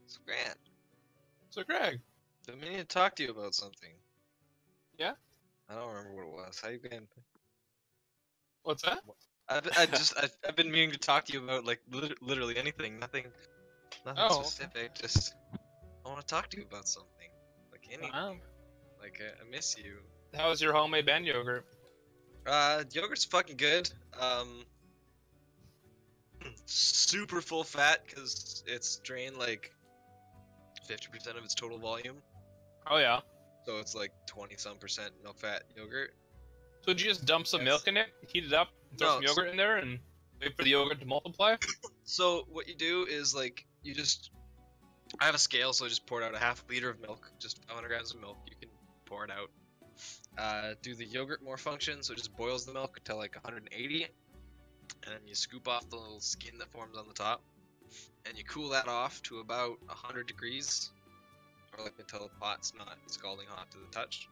So Grant, So Greg. I've been meaning to talk to you about something. Yeah? I don't remember what it was. How you been? What's that? I've been meaning to talk to you about like literally anything. Nothing Oh, specific. Just I want to talk to you about something. Like anything. wow. Like I miss you. How was your homemade band yogurt? Yogurt's fucking good. Super full fat because it's drained like 50% of its total volume. Oh yeah. So it's like 20-some% milk fat yogurt. So did you just dump some Yes. milk in it, heat it up, throw No, some yogurt in there, and wait for the yogurt to multiply? So what you do is like I have a scale, so I just poured out a half liter of milk, just 500 grams of milk. You can pour it out. Do the yogurt more function, so it just boils the milk until like 180, and then you scoop off the little skin that forms on the top, and you cool that off to about 100 degrees, or like until the pot's not scalding hot to the touch.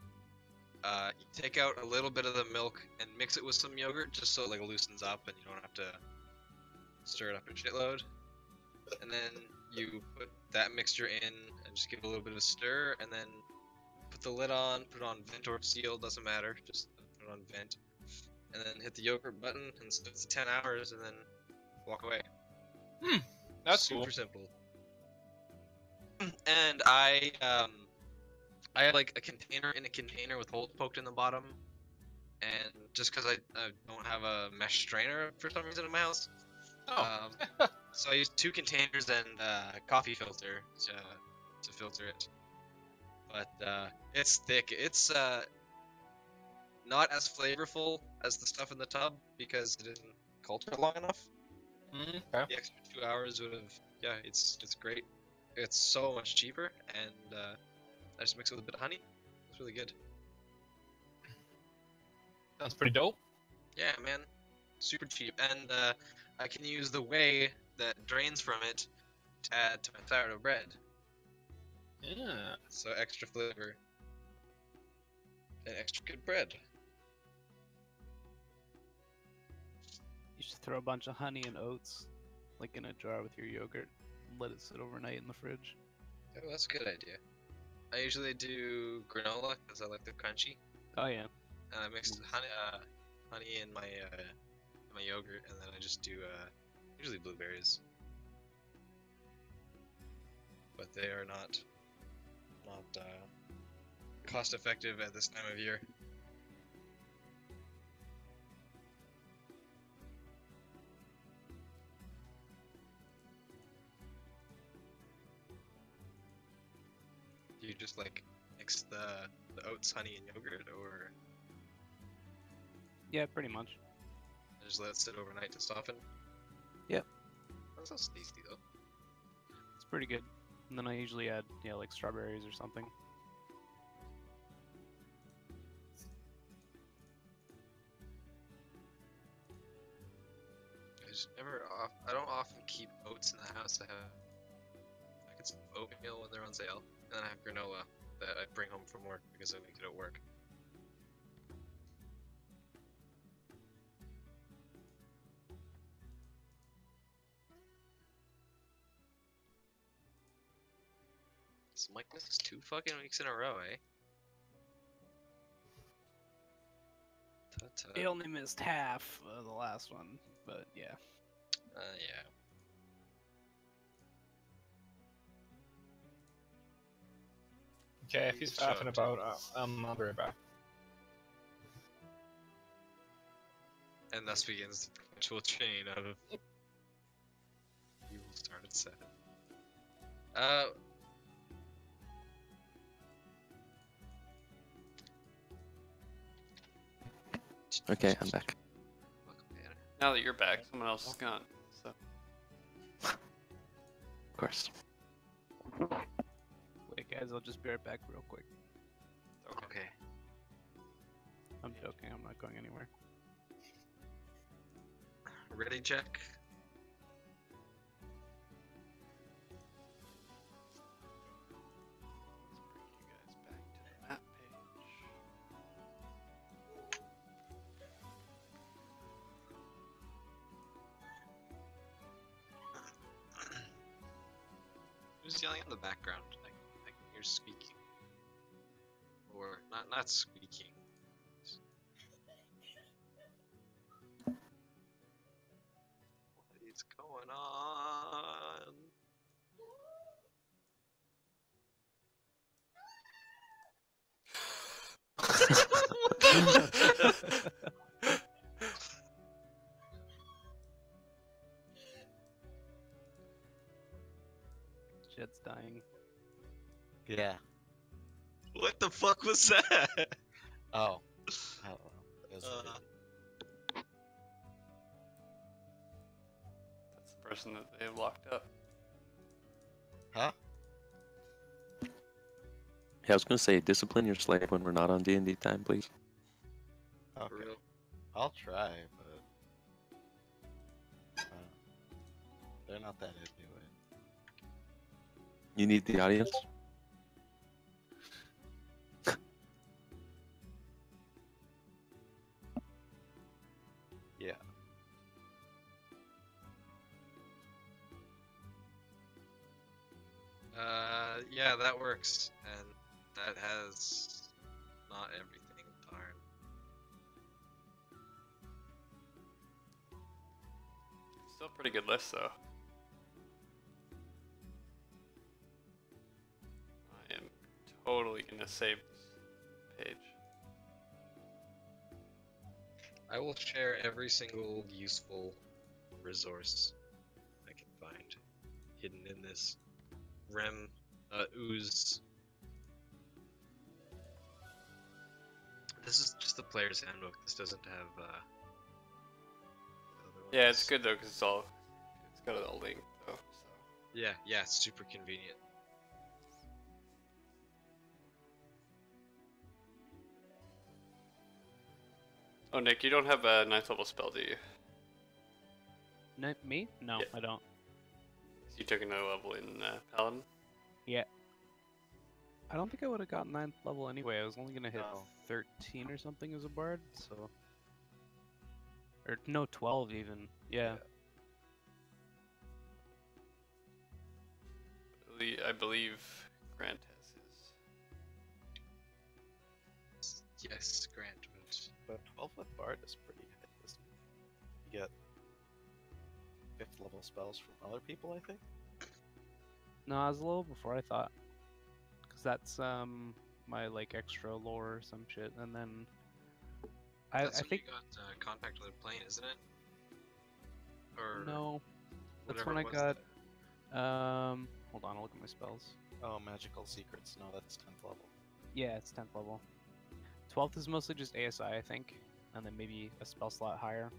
You take out a little bit of the milk and mix it with some yogurt, just so it like loosens up and you don't have to stir it up a shitload. And then you put that mixture in and just give it a little bit of a stir, and then put the lid on, put it on vent or seal, doesn't matter, just put it on vent. And then hit the yogurt button and set it to 10 hours and then walk away. That's super cool. simple. And I had like a container in a container with holes poked in the bottom, and just because I don't have a mesh strainer for some reason in my house, Oh. so I used 2 containers and a coffee filter to filter it. But it's thick. It's not as flavorful as the stuff in the tub because it didn't culture it long enough. Okay. The extra 2 hours would have, yeah, it's great. It's so much cheaper, and I just mix it with a bit of honey. It's really good. Sounds pretty dope. Yeah, man, super cheap, and I can use the whey that drains from it to add to my sourdough bread, Yeah. so extra flavor and extra good bread. You should throw a bunch of honey and oats, like in a jar with your yogurt, and let it sit overnight in the fridge. Oh, that's a good idea. I usually do granola because I like the crunchy. Oh yeah. And I mix honey in my yogurt, and then I just do usually blueberries. But they are not cost effective at this time of year. Do you just like mix the oats, honey, and yogurt, or Yeah, pretty much. just let it sit overnight to soften? Yep. That sounds tasty though. It's pretty good. And then I usually add, yeah, like strawberries or something. I don't often keep oats in the house. I get some oatmeal when they're on sale, and then I have granola that I bring home from work because I make it at work. So Mike misses 2 fucking weeks in a row, eh? Ta-ta. He only missed half of the last one, but yeah. Yeah. Okay, if he's faffing about, I'll be right back. And thus begins the perpetual chain of evil started set. Okay, I'm back. Welcome, Tanner. Now that you're back, someone else is gone. So Of course. Wait, guys, I'll just be right back real quick. Okay. I'm joking, I'm not going anywhere. Ready, Jack? let's bring you guys back to the map page. who's yelling in the background? I can hear squeaking. Or not squeaking. What is going on? Jed's dying. Yeah. What the fuck was that? Oh. I don't know. It was Uh, That's the person that they locked up. Huh? Yeah, I was gonna say, discipline your slave when we're not on D&D time, please. for Okay. real. I'll try, but they're not that into it. You need the audience? Yeah. Yeah, that works, and that has not everything. Darn. Still pretty good list though. I am totally gonna save this page. I will share every single useful resource I can find hidden in this REM ooze. This is just the player's handbook. This doesn't have the other Yeah, ones. it's good though because it's got a link though. So. Yeah, it's super convenient. Oh, Nick, you don't have a 9th level spell, do you? No, me? No, Yeah. I don't. You took another level in Paladin? I don't think I would have gotten 9th level anyway. I was only gonna hit No. 13 or something as a bard, so. Or no, 12 even. Yeah. I believe Grant has his. Yes, Grant. But 12 with Bard is pretty high. You get 5th level spells from other people, I think. No, I was a little before I thought. Cause that's my like extra lore or some shit, and then I That's when think you got contact with a plane, isn't it? Or no, that's whatever when I it was got hold on, I'll look at my spells. Oh, Magical Secrets. No, that's 10th level. Yeah, it's 10th level. 12th is mostly just ASI, I think, and then maybe a spell slot higher.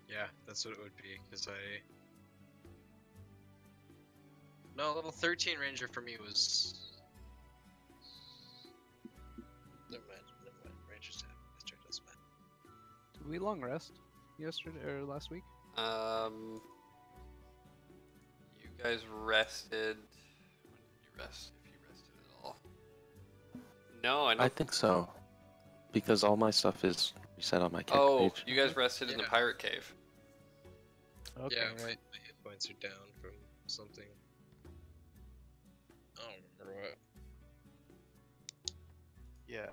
Yeah, that's what it would be, because No, level 13 Ranger for me was... Never mind. Ranger's tab. That's right, doesn't matter. Did we long rest yesterday or last week? You guys rested. When did you rest? If you rested at all? No, I I don't. think so. Because all my stuff is reset on my kick Oh, page. you guys rested in the Yeah. pirate cave. Okay. Yeah, my hit points are down from something. I don't remember what. Yeah.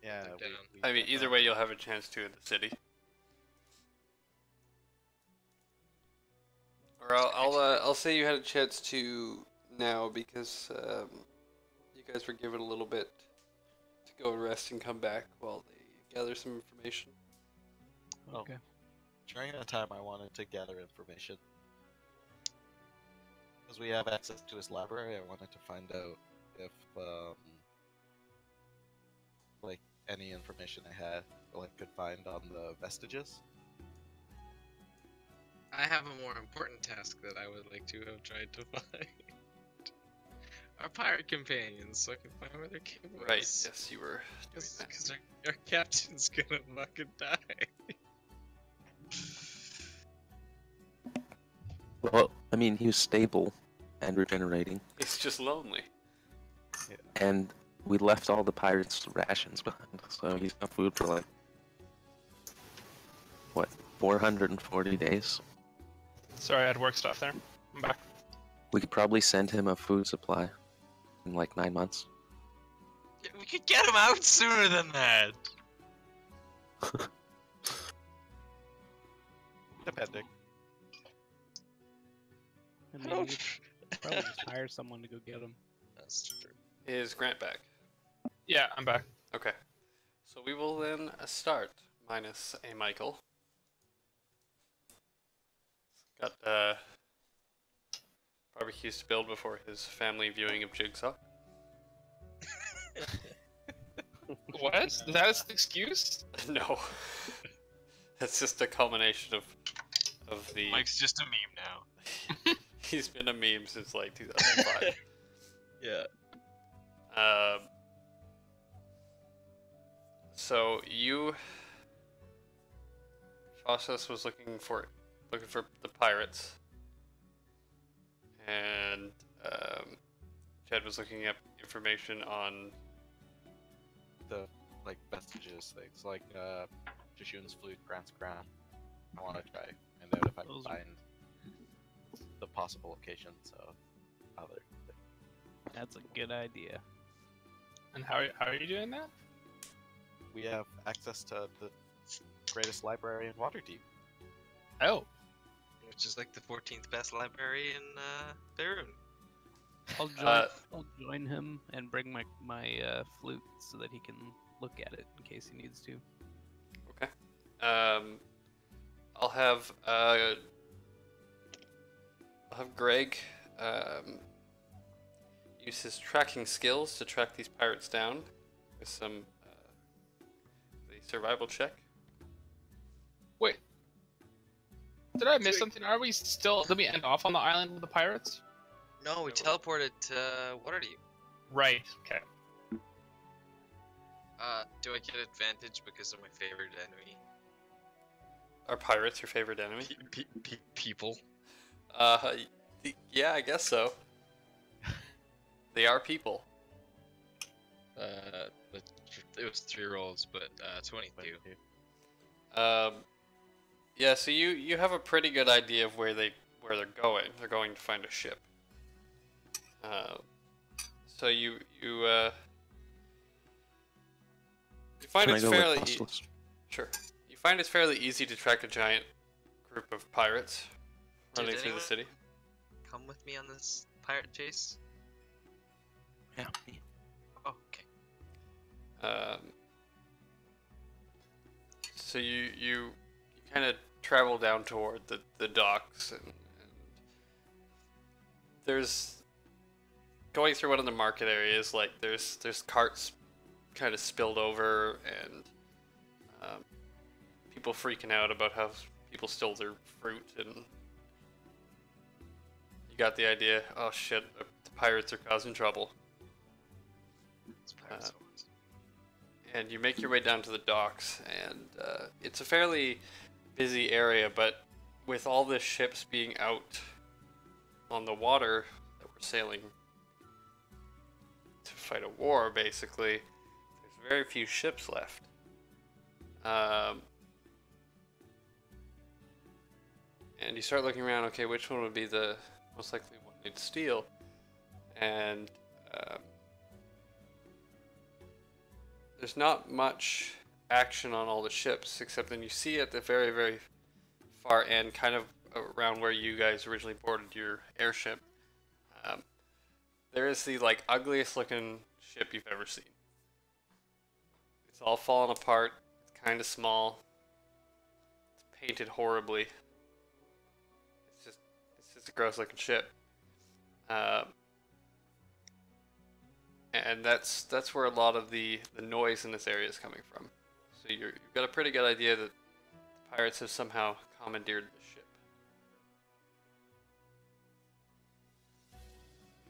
Yeah. They're down. I mean, got either that. way, you'll have a chance to in the city. Or I'll say you had a chance to now because you guys were given a little bit to go and rest and come back while they gather some information. Oh. Okay. During that time, I wanted to gather information. Because we have access to his library, I wanted to find out if, like, any information I had, like, could find on the vestiges. I have a more important task that I would like to have tried to find. Our pirate companions, so I can find where their cave was. Right, yes, you were doing that. Because our captain's gonna fucking die. Well, I mean, he was stable and regenerating, It's just lonely. and we left all the pirates' rations behind, so he's got food for like, what, 440 days? Sorry, I had work stuff there. I'm back. We could probably send him a food supply in like 9 months. Yeah, we could get him out sooner than that. Depending. I mean, we could probably just hire someone to go get him. That's true. Is Grant back? Yeah, I'm back. Okay. So we will then start, minus a Michael. Got barbecues to build before his family viewing of Jigsaw. What? That is the excuse? No. That's just a culmination of the... Mike's just a meme now. He's been a meme since like 2005. Yeah. So you... Fauctus was looking for the pirates. And Jed was looking up information on The like vestiges, things like Jejun's flute, Grant's crown. I want to try and out if I can Those- find the possible locations of other things. That's a good idea. And how are you doing that? We have access to the greatest library in Waterdeep. Oh, Which is like the 14th best library in Faerun. I'll join him and bring my flute so that he can look at it in case he needs to. Okay. I'll have Greg use his tracking skills to track these pirates down with some the survival check. wait. Did I miss something? Are we still? Did we end off on the island with the pirates? No, we teleported to Waterdeep. Right. Okay. Do I get advantage because they're my favorite enemy? Are pirates your favorite enemy? People. Yeah, I guess so. They are people. But it was 3 rolls, but 22. Yeah, so you have a pretty good idea of where they're going. They're going to find a ship. So you find Can I it's go with fairly Fauctus? sure. You find it's fairly easy to track a giant group of pirates running Did through the anyone city. Come with me on this pirate chase? Yeah. Oh, okay. So you kind of travel down toward the docks and there's going through one of the market areas, like there's carts kind of spilled over and people freaking out about how people stole their fruit, and you got the idea, oh shit, the pirates are causing trouble. It's pirate swords. And you make your way down to the docks, and it's a fairly busy area, but with all the ships being out on the water that we're sailing to fight a war, basically, there's very few ships left. And you start looking around, okay, which one would be the most likely one they'd steal? And there's not much action on all the ships, except then you see at the very, very far end, kind of around where you guys originally boarded your airship, there is the like ugliest looking ship you've ever seen. It's all fallen apart. It's kind of small. It's painted horribly. It's just a gross looking ship. And that's where a lot of the noise in this area is coming from. So you've got a pretty good idea that the pirates have somehow commandeered the ship.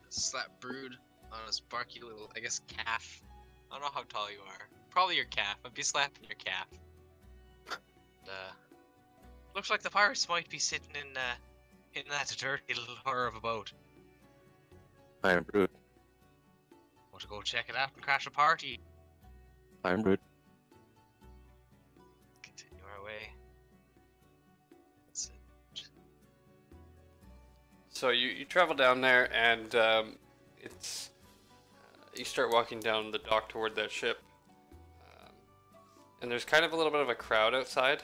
Slap brood on a sparky little, I guess, calf. I don't know how tall you are. Probably your calf. I'd be slapping your calf. Looks like the pirates might be sitting in that dirty little horror of a boat. Iron Brood. Want to go check it out and crash a party? Iron Brood. Continue our way. That's it. So you travel down there, and it's you start walking down the dock toward that ship, and there's kind of a little bit of a crowd outside,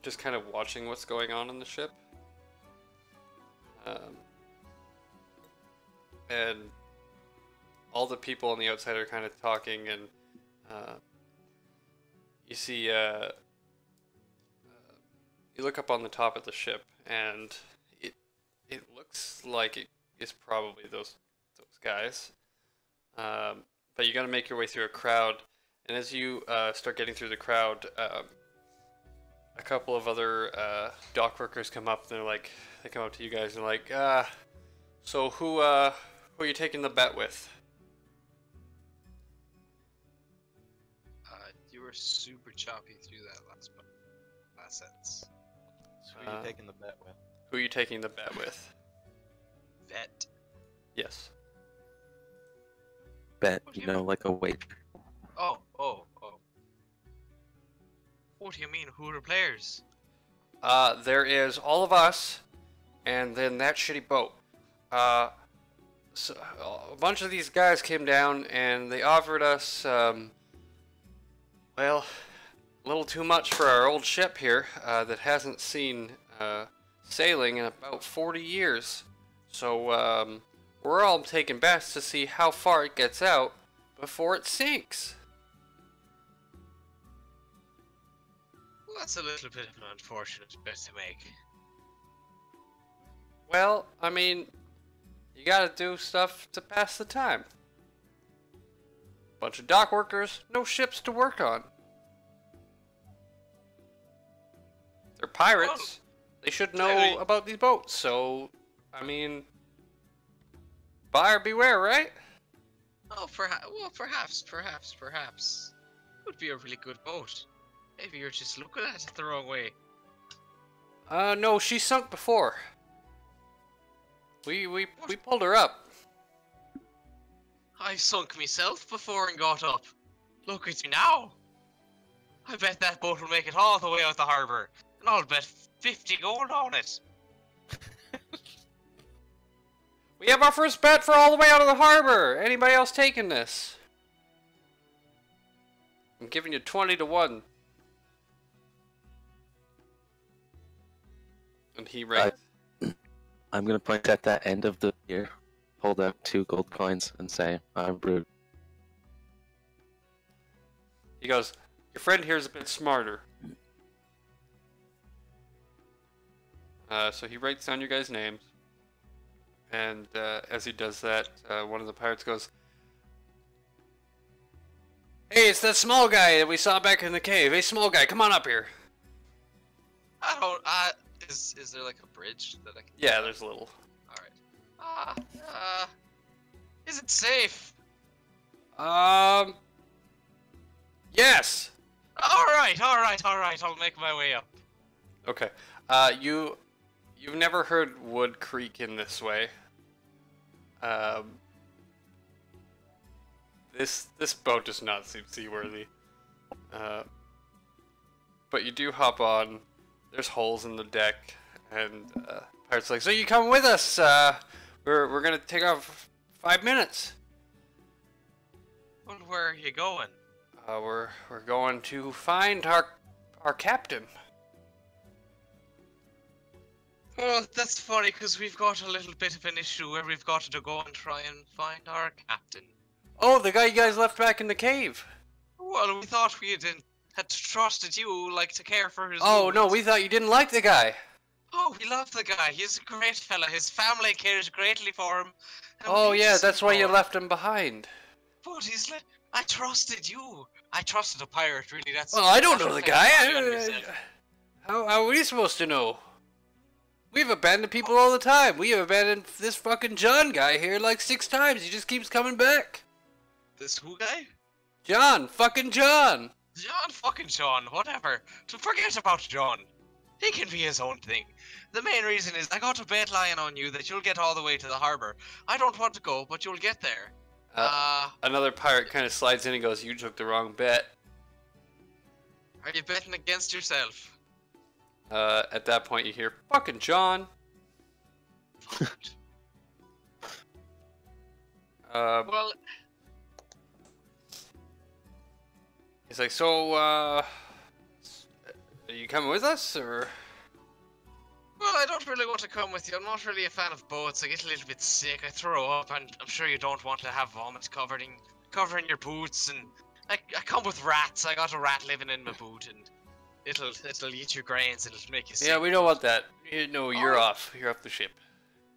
just kind of watching what's going on in the ship. And all the people on the outside are kind of talking, and you see, you look up on the top of the ship, and it looks like it is probably those guys. But you got to make your way through a crowd, and as you start getting through the crowd, a couple of other dock workers come up, and they come up to you guys and like, so who are you taking the bet with? You were super choppy through that last sentence. So who are you taking the bet with? Who are you taking the bet with? Bet. Yes. Bet, What do you you know, mean? like a wager. Oh. What do you mean? Who are the players? There is all of us, and then that shitty boat. So a bunch of these guys came down, and they offered us, well, a little too much for our old ship here, that hasn't seen, sailing in about 40 years. So, we're all taking bets to see how far it gets out before it sinks. Well, that's a little bit of an unfortunate bet to make. Well, I mean, you gotta do stuff to pass the time. Bunch of dock workers, no ships to work on. They're pirates. They should know about these boats, so, I mean, buyer beware, right? Oh, perhaps. It would be a really good boat. Maybe you're just looking at it the wrong way. No, she sunk before. We pulled her up. I've sunk myself before and got up. Look at you now. I bet that boat will make it all the way out the harbour. And I'll bet 50 gold on it. We have our first bet for all the way out of the harbor. Anybody else taking this? I'm giving you 20 to 1. And he writes. I'm gonna point at that end of the pier, hold out 2 gold coins, and say, I'm rude. He goes, your friend here is a bit smarter. So he writes down your guys' names. And as he does that, one of the pirates goes, hey, it's that small guy that we saw back in the cave. Hey, small guy, come on up here. I don't, is there like a bridge that I can... Yeah, there's a little. Alright. Is it safe? Yes. Alright, I'll make my way up. Okay. You've never heard wood creak in this way. This boat does not seem seaworthy. But you do hop on. There's holes in the deck, and pirate's like, so you come with us? We're gonna take off 5 minutes. Well, where are you going? We're going to find our captain. Well, that's funny because we've got a little bit of an issue where we've got to go and try and find our captain. Oh, the guy you guys left back in the cave. Well, we thought we had trusted you, like, to care for his Oh no, wounds. we thought you didn't like the guy. Oh, we love the guy. He's a great fella. His family cares greatly for him. and Oh we yeah, just that's why you adore him. left him behind. But he's like, I trusted you. I trusted a pirate, really. That's. Well, I don't that's know the reflecting guy. on yourself. How are we supposed to know? We've abandoned people all the time. We have abandoned this fucking John guy here like 6 times. He just keeps coming back. This who guy? John, fucking John. Fucking John, whatever. To forget about John. He can be his own thing. The main reason is I got a bet lying on you that you'll get all the way to the harbor. I don't want to go, but you'll get there. Another pirate kind of slides in and goes, you took the wrong bet. Are you betting against yourself? At that point, you hear "fucking John." Well, He's like, "So, are you coming with us, or?" well, I don't really want to come with you. I'm not really a fan of boats. I get a little bit sick. I throw up, and I'm sure you don't want to have vomit covering your boots. And I come with rats. I got a rat living in my boot, and it'll eat your grains. It'll make you sick. Yeah, we don't want that. No, you're Oh. off. You're off the ship.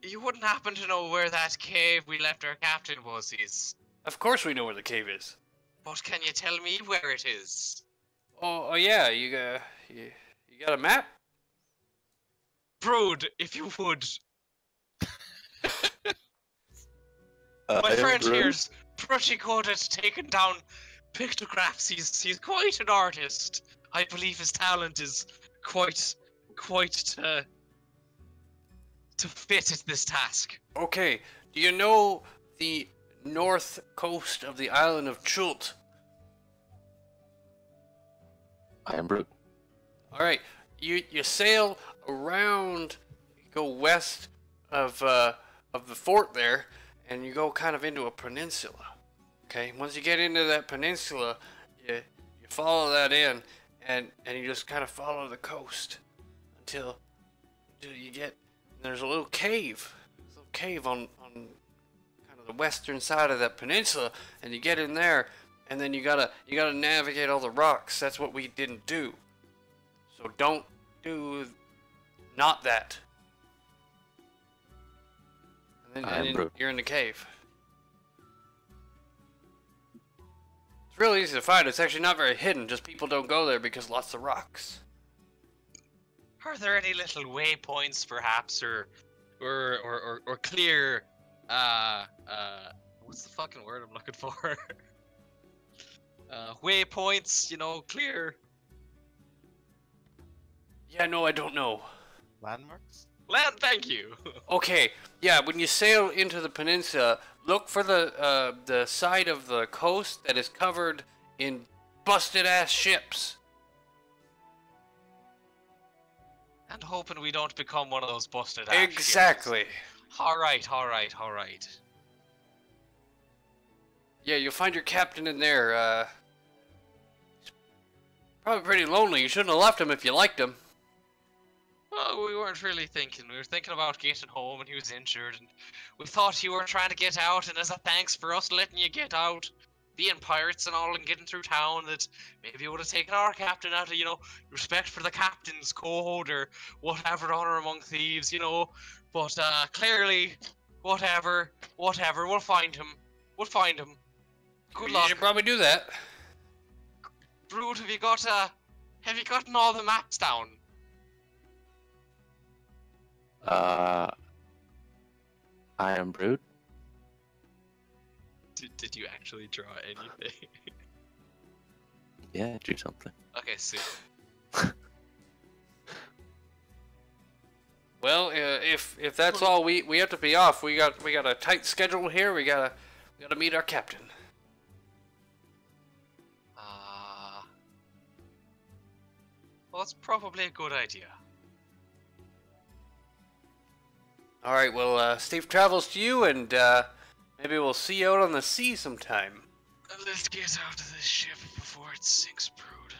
You wouldn't happen to know where that cave we left our captain was, is? Of course, we know where the cave is. But can you tell me where it is? Oh yeah, you got a map? Brood, if you would. I My am friend Groot. here's pretty good at taking down pictographs. He's quite an artist. I believe his talent is quite to fit at this task. Okay. Do you know the north coast of the island of Chult? I am Brute. All right. You sail around, you go west of the fort there, and you go kind of into a peninsula. Okay. Once you get into that peninsula, you follow that in, and you just kind of follow the coast until you get. There's a little cave. There's a little cave on kind of the western side of that peninsula, and you get in there, and then you gotta navigate all the rocks. That's what we didn't do. So don't do not that. And I am Brute. you're in the cave. It's really easy to find. It's actually not very hidden. Just people don't go there because lots of rocks. Are there any little waypoints, perhaps, or clear, what's the fucking word I'm looking for? Waypoints, clear Yeah, no, I don't know. Landmarks? land. Thank you. Okay, yeah, when you sail into the peninsula, look for the side of the coast that is covered in busted ass ships. And hoping we don't become one of those busted. Exactly. All right. Yeah, you'll find your captain in there. He's probably pretty lonely. You shouldn't have left him if you liked him. Well, we weren't really thinking. We were thinking about getting home, and he was injured, and we thought you were trying to get out. And as a thanks for us letting you get out, being pirates and all, and getting through town, that maybe you would have taken our captain out of, respect for the captain's code or whatever, honor among thieves, But clearly, whatever, we'll find him. Good You luck. should probably do that. Brood, have you gotten all the maps down? I am Brute. Did you actually draw anything? Yeah, do something. Okay, see. Well, if that's all, we have to be off. We got a tight schedule here. We gotta meet our captain. Well, it's probably a good idea. All right. Well, safe travels to you, and maybe we'll see you out on the sea sometime. Let's get out of this ship before it sinks, Brood.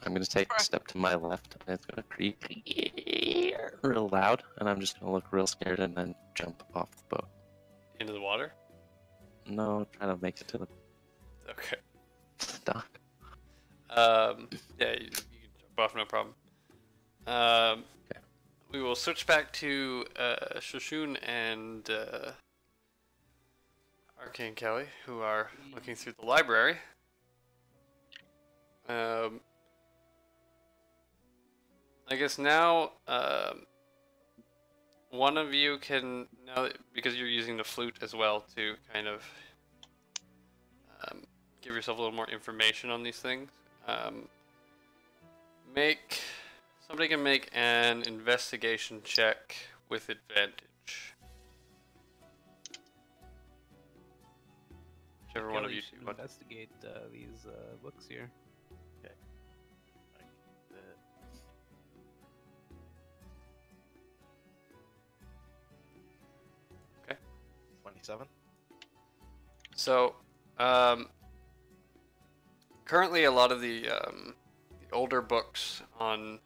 I'm gonna take a step to my left, and it's gonna creak real loud, and I'm just gonna look real scared and then jump off the boat. Into the water. No, trying to make it to the Okay. dock. Yeah, you can jump off, no problem. We will switch back to Shoshun and Arcane Kelly, who are looking through the library. I guess now one of you can, now because you're using the flute as well to kind of give yourself a little more information on these things. Somebody can make an investigation check with advantage. Whichever one of Kelly you should want. investigate these books here. 27. So, currently a lot of the older books on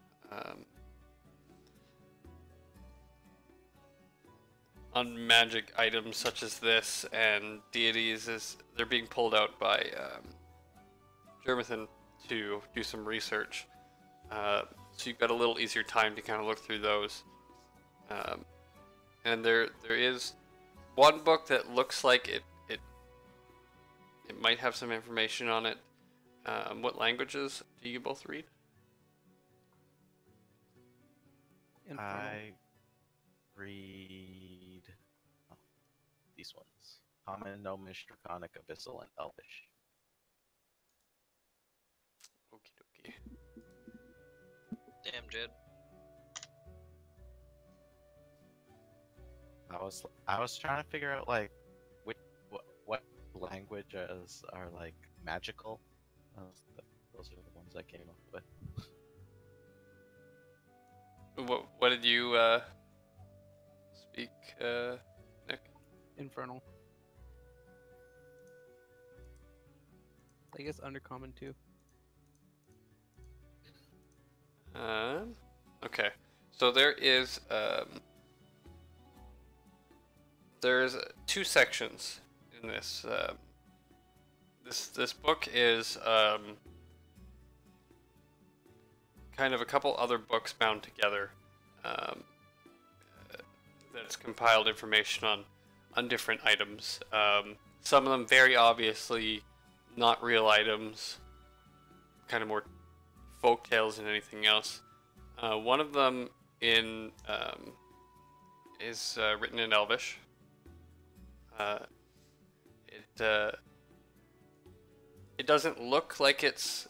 magic items such as this and deities they're being pulled out by Jermathan to do some research. So you've got a little easier time to kind of look through those. And there is one book that looks like it might have some information on it. What languages do you both read? Infernal. I read these ones: Common, Gnomish, Draconic, Abyssal, and Elvish. Okie dokie. Damn, Jed. I was trying to figure out like what languages are like magical. Those are the ones I came up with. What did you speak, Nick? Infernal. I guess Undercommon too. Okay. So there's two sections in this. This book is kind of a couple other books bound together. That's compiled information on different items. Some of them very obviously not real items, kind of more folk tales than anything else. One of them is written in Elvish. It doesn't look like it's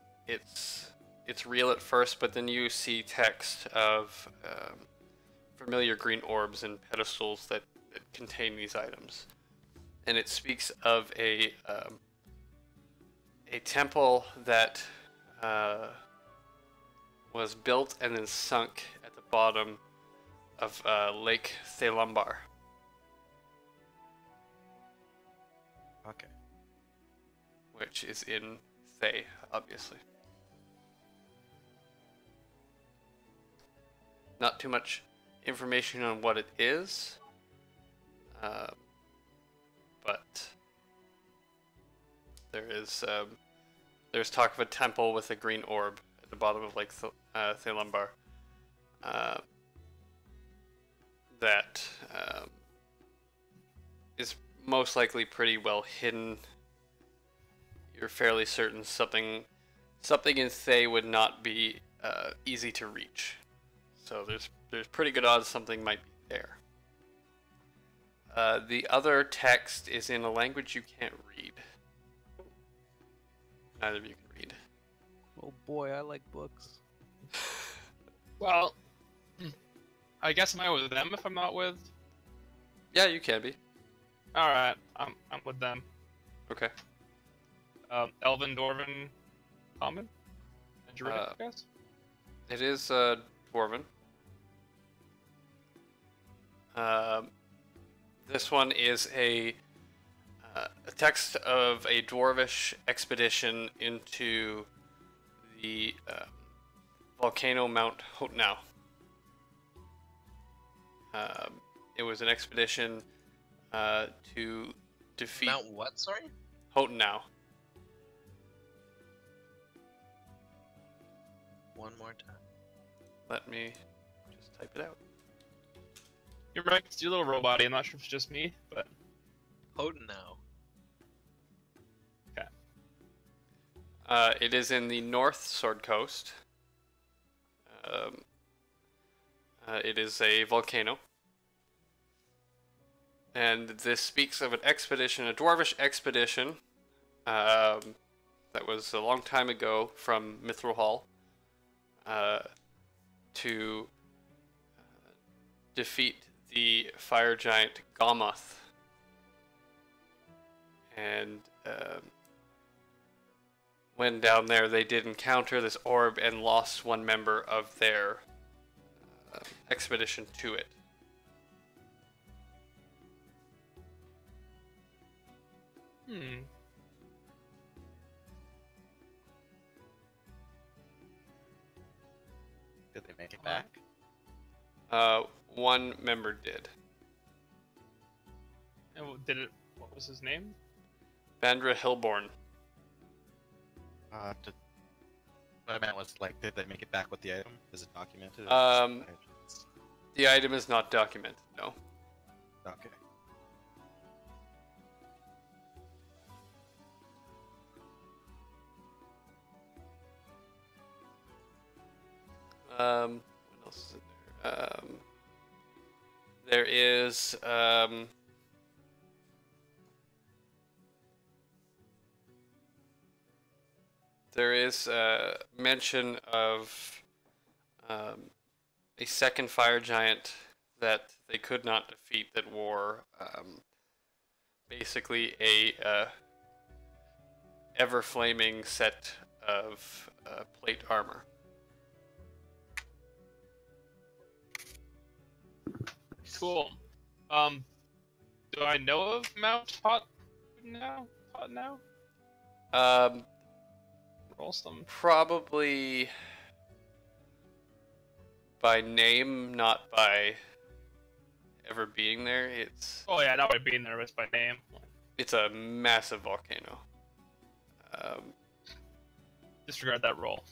real at first, but then you see text of familiar green orbs and pedestals that contain these items, and it speaks of a temple that was built and then sunk at the bottom of Lake Thelumbar. Okay. Which is in Thay, obviously. Not too much information on what it is, but there's talk of a temple with a green orb at the bottom of Lake Thelumbar that is most likely pretty well hidden. You're fairly certain something in Thay would not be easy to reach. So there's pretty good odds something might be there. The other text is in a language you can't read. Neither of you can read. Oh boy, I like books. Well, I guess am I with them if I'm not with? Yeah, you can be. All right, I'm with them. Okay. Elven, Dwarven, Common, and Druidic, I guess. It is Dwarven. This one is a text of a dwarvish expedition into the volcano Mount Hotnau. It was an expedition to defeat Mount what? Sorry. Hotnau. One more time. Let me just type it out. You're right, it's your little robot. I'm not sure if it's just me, but Houghton now. It is in the North Sword Coast. It is a volcano. And this speaks of an expedition, a dwarvish expedition, that was a long time ago from Mithril Hall, to defeat the fire giant Gaumoth. And when down there, they did encounter this orb and lost one member of their expedition to it. Hmm. Did they make it back? One member did. And did it? What was his name? Vandra Hillborn. What I meant was, like, did they make it back with the item? Is it documented? The item is not documented, no. Okay. What else is in there? There is, there is mention of a second fire giant that they could not defeat that wore basically a ever flaming set of plate armor. Cool. Do I know of Mount Hot now? Hot now? Roll some. Probably by name, not by ever being there. Oh yeah, not by being there, but by name. It's a massive volcano. Disregard that roll.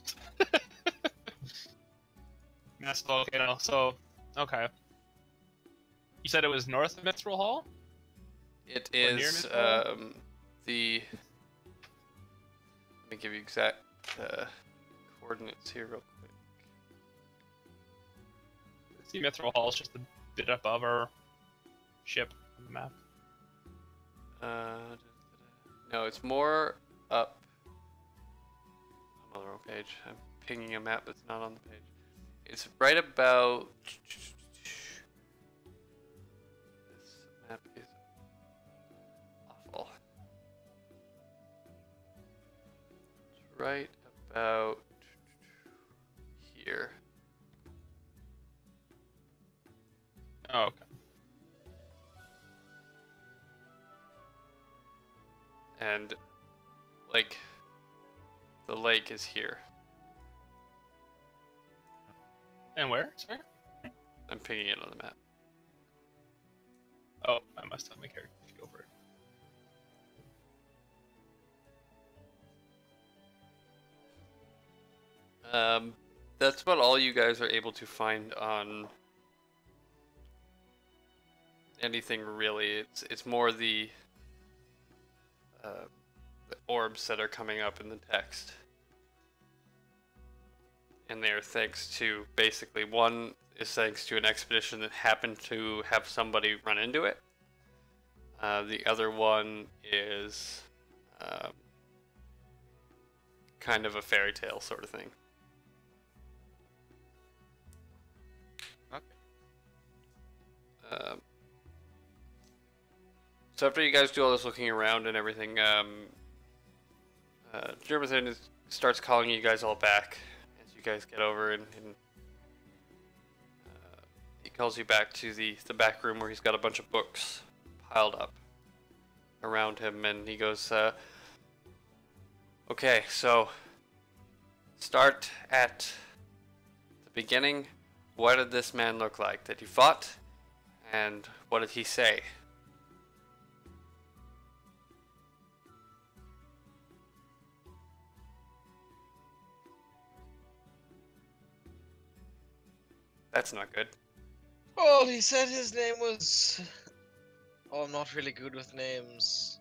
Massive volcano. So, okay. You said it was north of Mithril Hall? It Or near is Mithril? the. Let me give you exact coordinates here, real quick. See, Mithril Hall is just a bit above our ship on the map. No, it's more up. I'm on the wrong page. I'm pinging a map that's not on the page. It's right about. This map is awful. It's right about here. Oh, okay. And, like, the lake is here. And where? Sorry? I'm pinging it on the map. Oh, I must have my character go for it. That's about all you guys are able to find on anything really. It's more the orbs that are coming up in the text, and they are thanks to basically one is thanks to an expedition that happened to have somebody run into it. The other one is kind of a fairy tale sort of thing. So after you guys do all this looking around and everything, Jermathan starts calling you guys all back as you guys get over, and he calls you back to the back room where he's got a bunch of books piled up around him, and he goes, okay, so start at the beginning. What did this man look like that you fought, and what did he say? That's not good. Well, he said his name was. Oh, I'm not really good with names.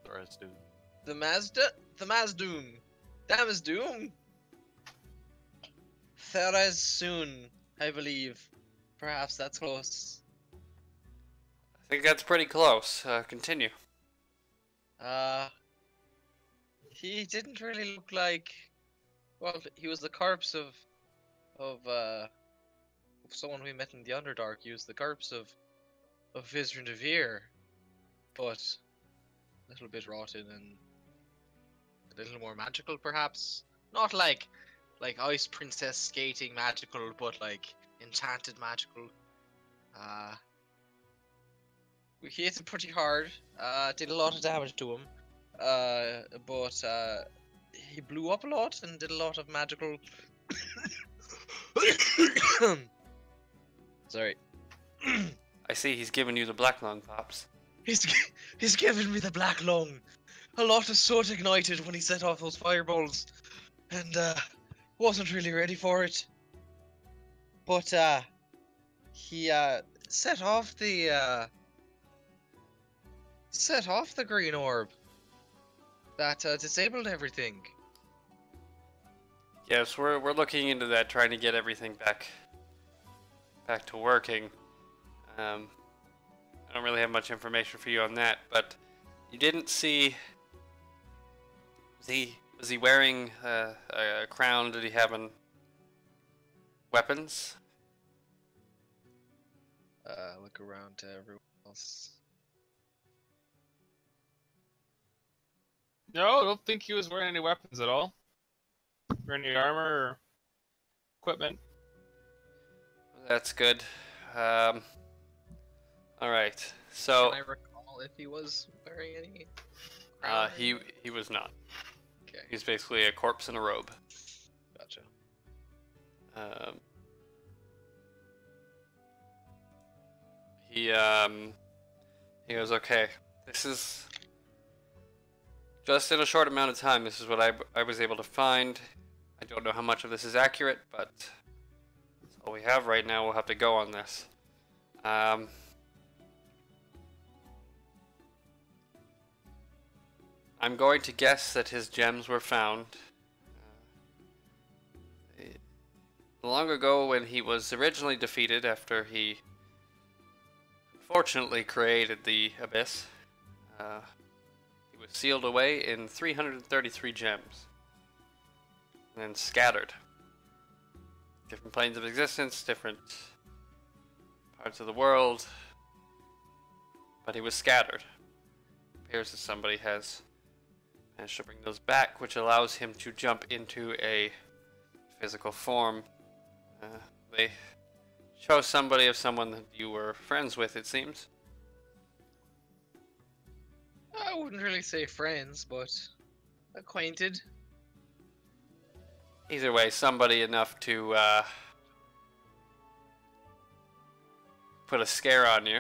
Thorasdoom. The Mazdoom. Damazdoom. Theraz soon, I believe. Perhaps that's close. I think that's pretty close. Continue. He didn't really look like. Well, he was the corpse of someone we met in the Underdark. He was the corpse of Vizra Devere, but a little bit rotten and a little more magical, perhaps. Not like Ice Princess skating magical, but like enchanted magical. We hit him pretty hard. Did a lot of damage to him. But he blew up a lot and did a lot of magical. Sorry. I see he's giving you the black lung, Pops. He's given me the black lung. A lot of soot ignited when he set off those fireballs, and wasn't really ready for it. But he set off the green orb that disabled everything. Yes, we're looking into that, trying to get everything back to working. I don't really have much information for you on that, but you didn't see. Was he wearing a crown? Did he have weapons? Look around to everyone else. No, I don't think he was wearing any weapons at all. Or any armor or equipment. That's good. All right. So Can I recall if he was wearing any? he was not. Okay, He's basically a corpse in a robe. gotcha. He goes, okay, this is just in a short amount of time. This is what I was able to find. I don't know how much of this is accurate, but that's all we have right now. We'll have to go on this. I'm going to guess that his gems were found long ago when he was originally defeated after he fortunately created the Abyss. He was sealed away in 333 gems and then scattered. Different planes of existence, different parts of the world, but he was scattered. Appears that somebody has managed to bring those back, which allows him to jump into a physical form. They chose somebody of someone that you were friends with, it seems. I wouldn't really say friends, but acquainted. Either way, somebody enough to put a scare on you.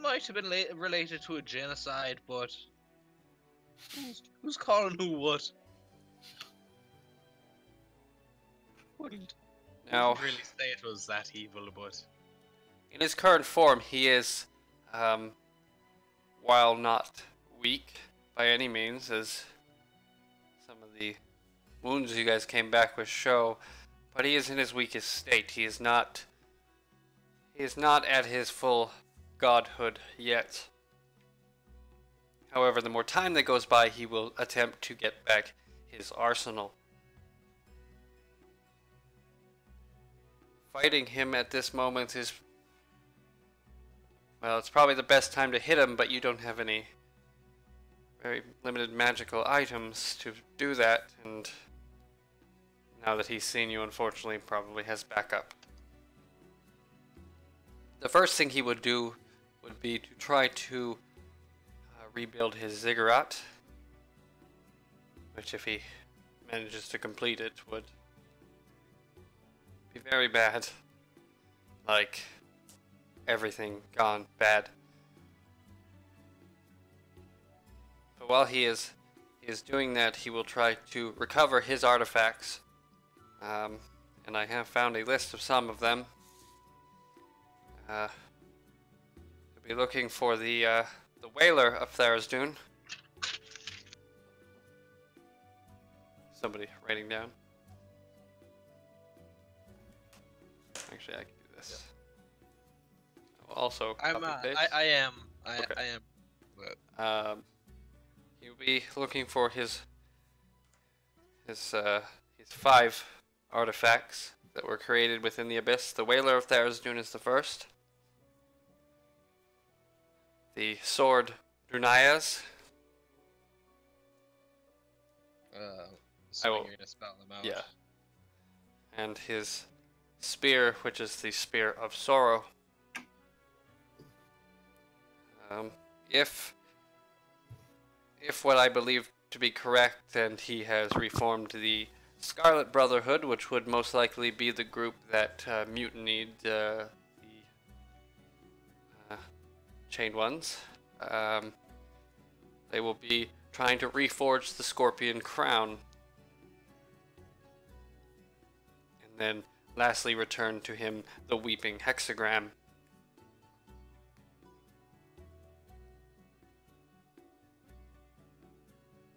Might have been related to a genocide, but who's calling who what? Wouldn't Now, really say it was that evil, but in his current form, he is, while not weak by any means, as some of the wounds you guys came back with show, but he is in his weakest state. He is not at his full godhood yet. However, the more time that goes by, he will attempt to get back his arsenal. Fighting him at this moment is, well, it's probably the best time to hit him, but you don't have any very limited magical items to do that, and now that he's seen you, unfortunately, probably has backup. The first thing he would do would be to try to rebuild his ziggurat, which if he manages to complete it would be very bad. Like, everything gone bad. But while he is doing that, he will try to recover his artifacts. And I have found a list of some of them. He'll be looking for the Whaler of Tharizdun. Somebody writing down. Actually, I can do this. I'll also I'm copy paste. I am. Okay. I am. He'll be looking for his 5 artifacts that were created within the Abyss. The Whaler of Tharizdun is the first. The Sword Drunayas. So I will- you're gonna spell them out. Yeah. And his spear, which is the Spear of Sorrow. If what I believe to be correct, and he has reformed the Scarlet Brotherhood, which would most likely be the group that mutinied the Chained Ones. They will be trying to reforge the Scorpion Crown. And then lastly return to him the Weeping Hexagram.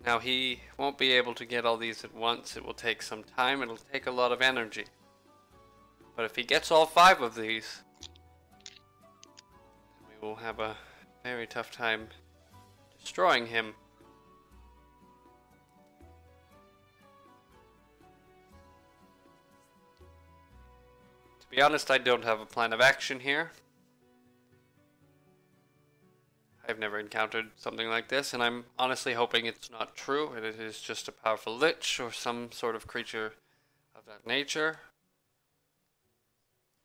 Now he won't be able to get all these at once. It will take some time. It'll take a lot of energy. But if he gets all 5 of these, we will have a very tough time destroying him. To be honest, I don't have a plan of action here. I've never encountered something like this, and I'm honestly hoping it's not true, and it is just a powerful lich or some sort of creature of that nature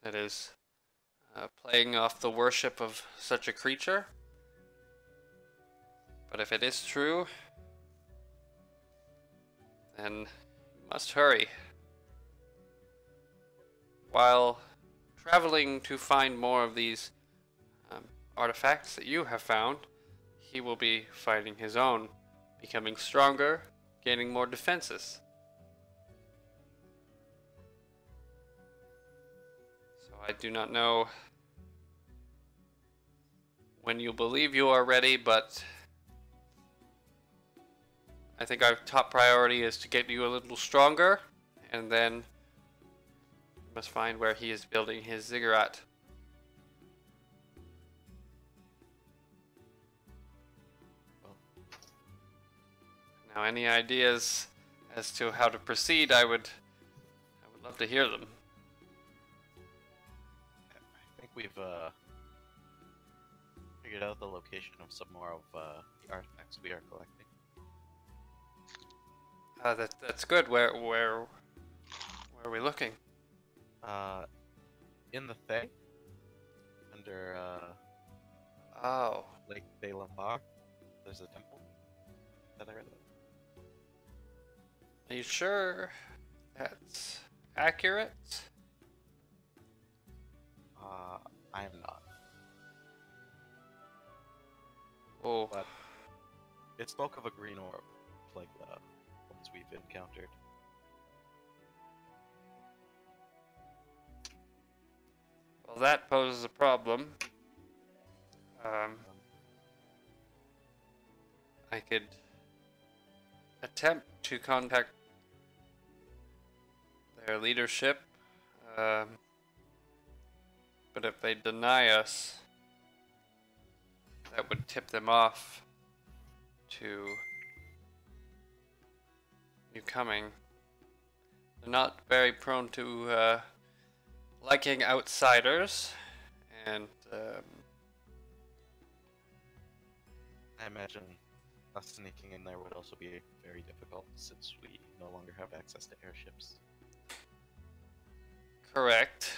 that is playing off the worship of such a creature. But if it is true, then you must hurry. While traveling to find more of these artifacts that you have found, he will be fighting his own, becoming stronger, gaining more defenses. So I do not know when you believe you are ready, but I think our top priority is to get you a little stronger, and then we must find where he is building his ziggurat. Now, any ideas as to how to proceed, I would love to hear them. I think we've figured out the location of some more of the artifacts we are collecting. That's good. Where are we looking? In the Thay, under Oh, Lake Balaam Bog, there's a temple that I read about. are you sure that's accurate? I am not. Oh, But it spoke of a green orb, like the ones we've encountered. well, that poses a problem. I could attempt to contact their leadership, but if they deny us, that would tip them off to you coming. They're not very prone to liking outsiders, and I imagine us sneaking in there would also be very difficult since we no longer have access to airships. correct.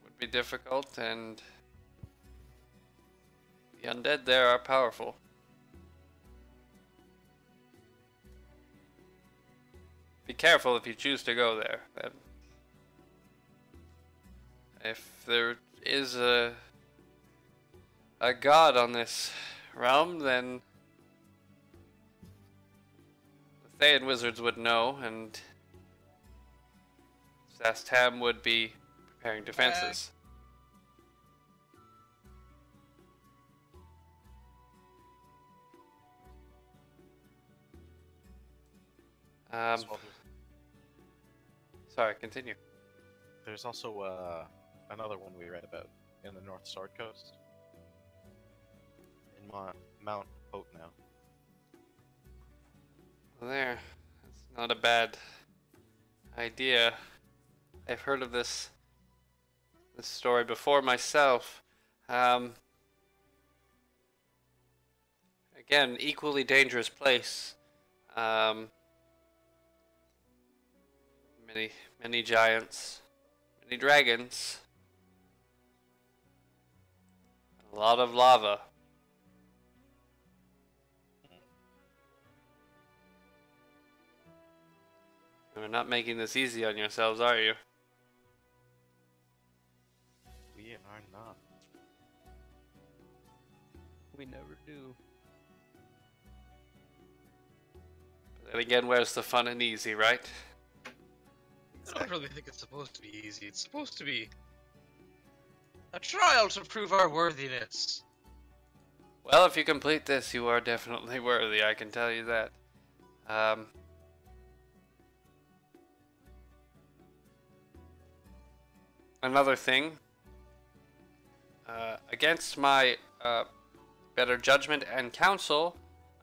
Would be difficult, and the undead there are powerful. Be careful if you choose to go there. Then, if there is a god on this realm, then the Thayan wizards would know, and Zastam would be preparing defenses. As well, Sorry, continue. there's also another one we read about in the North Sword Coast. In Mount Hope now. Well, there. That's not a bad idea. I've heard of this story before myself. Again, equally dangerous place. many giants, many dragons, a lot of lava. You're not making this easy on yourselves, are you? We are not. We never do. But then again, where's the fun and easy, right? I don't really think it's supposed to be easy. It's supposed to be a trial to prove our worthiness. Well, if you complete this, you are definitely worthy, I can tell you that. Another thing, against my better judgment and counsel,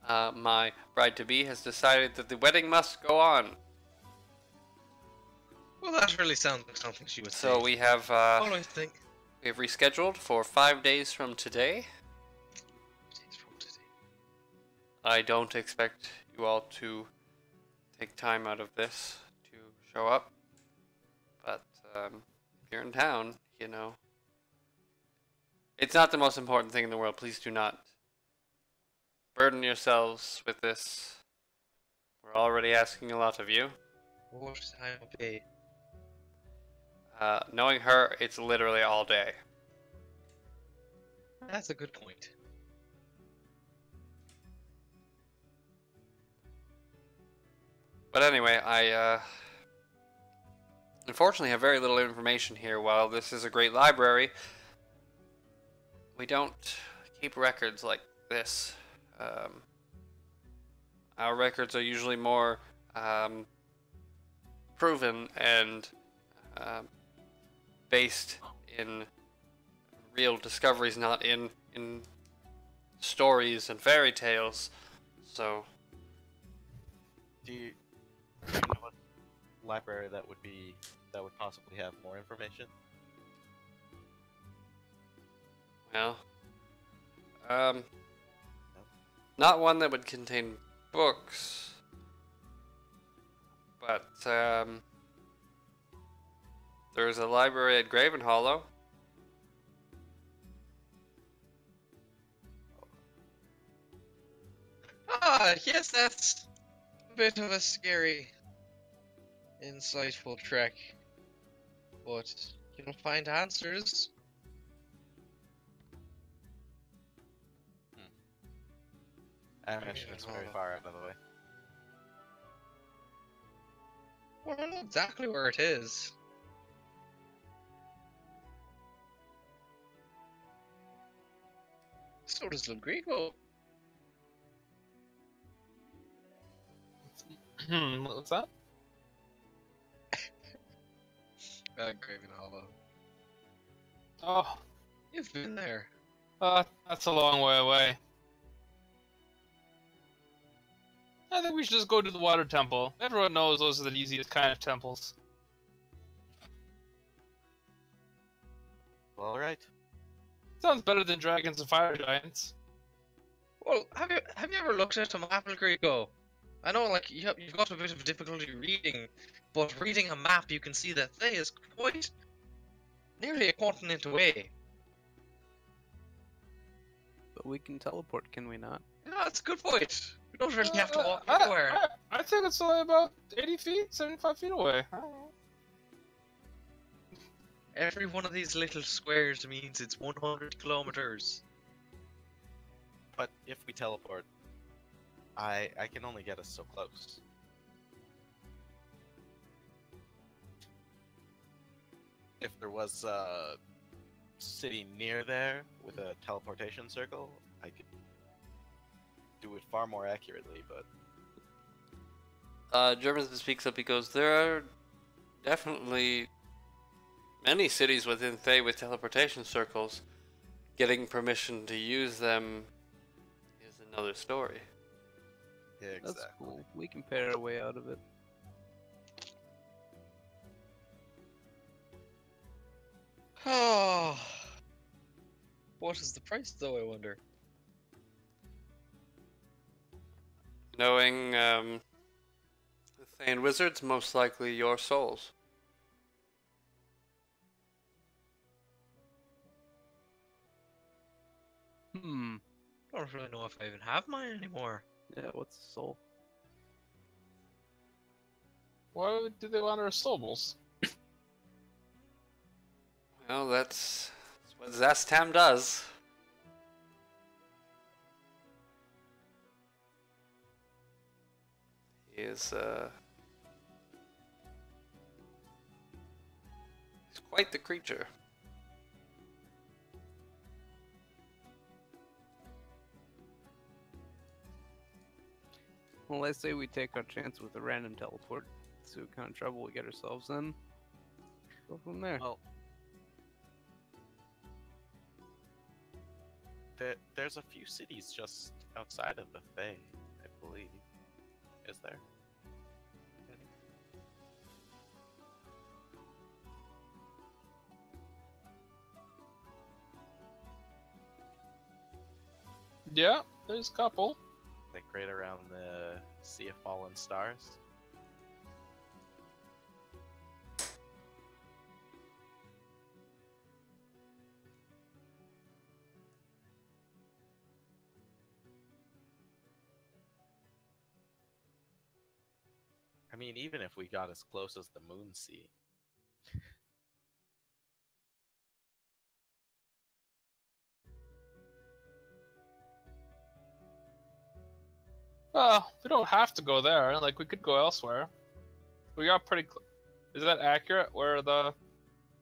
my bride-to-be has decided that the wedding must go on. Well, that really sounds like something she would say. So we have Always think. rescheduled for 5 days from today. I don't expect you all to take time out of this to show up, but if you're in town, you know, it's not the most important thing in the world. Please do not burden yourselves with this. We're already asking a lot of you. What time of day? Knowing her, it's literally all day. That's a good point. But anyway, I unfortunately have very little information here. While this is a great library, we don't keep records like this. Our records are usually more proven and based in real discoveries, not in stories and fairy tales. So, Do you know what library that would possibly have more information? well, not one that would contain books, but there's a library at Graven Hollow. Ah, yes, that's a bit of a scary, insightful trek. But you'll find answers. I imagine it's very far out of the way. Well, I know exactly where it is. So does Lugrico. What's that? Graven Hollow. Oh, You've been there. that's a long way away. I think we should just go to the water temple. Everyone knows those are the easiest kind of temples. Well, alright. Sounds better than dragons and fire giants. Well, have you ever looked at a map, Lugrico? I know, like, you've got a bit of difficulty reading, but reading a map, you can see that they is quite nearly a continent away. But we can teleport, can we not? No, that's a good point. We don't really have to walk anywhere. I think it's only about 80 feet, 75 feet away. I don't know. Every one of these little squares means it's 100 kilometers. But if we teleport, I can only get us so close. If there was a city near there with a teleportation circle, I could do it far more accurately, but German speaks up. He goes, there are definitely many cities within Thay with teleportation circles. Getting permission to use them is another story. yeah, That's exactly. cool. We can pay our way out of it. Oh, what is the price, though? I wonder. Knowing Thane wizards, most likely your souls. Hmm. I don't really know if I even have mine anymore. Yeah, what's the soul? Why do they want our souls? Well, that's what Zastam does. He is, he's quite the creature. Well, let's say we take our chance with a random teleport. See what kind of trouble we get ourselves in. Go from there. Well, there's a few cities just outside of the Fae, I believe. Is there? Yeah, there's a couple. Like right around the Sea of Fallen Stars? I mean, even if we got as close as the Moon Sea. Well, we don't have to go there. Like, we could go elsewhere. We got pretty Is that accurate where the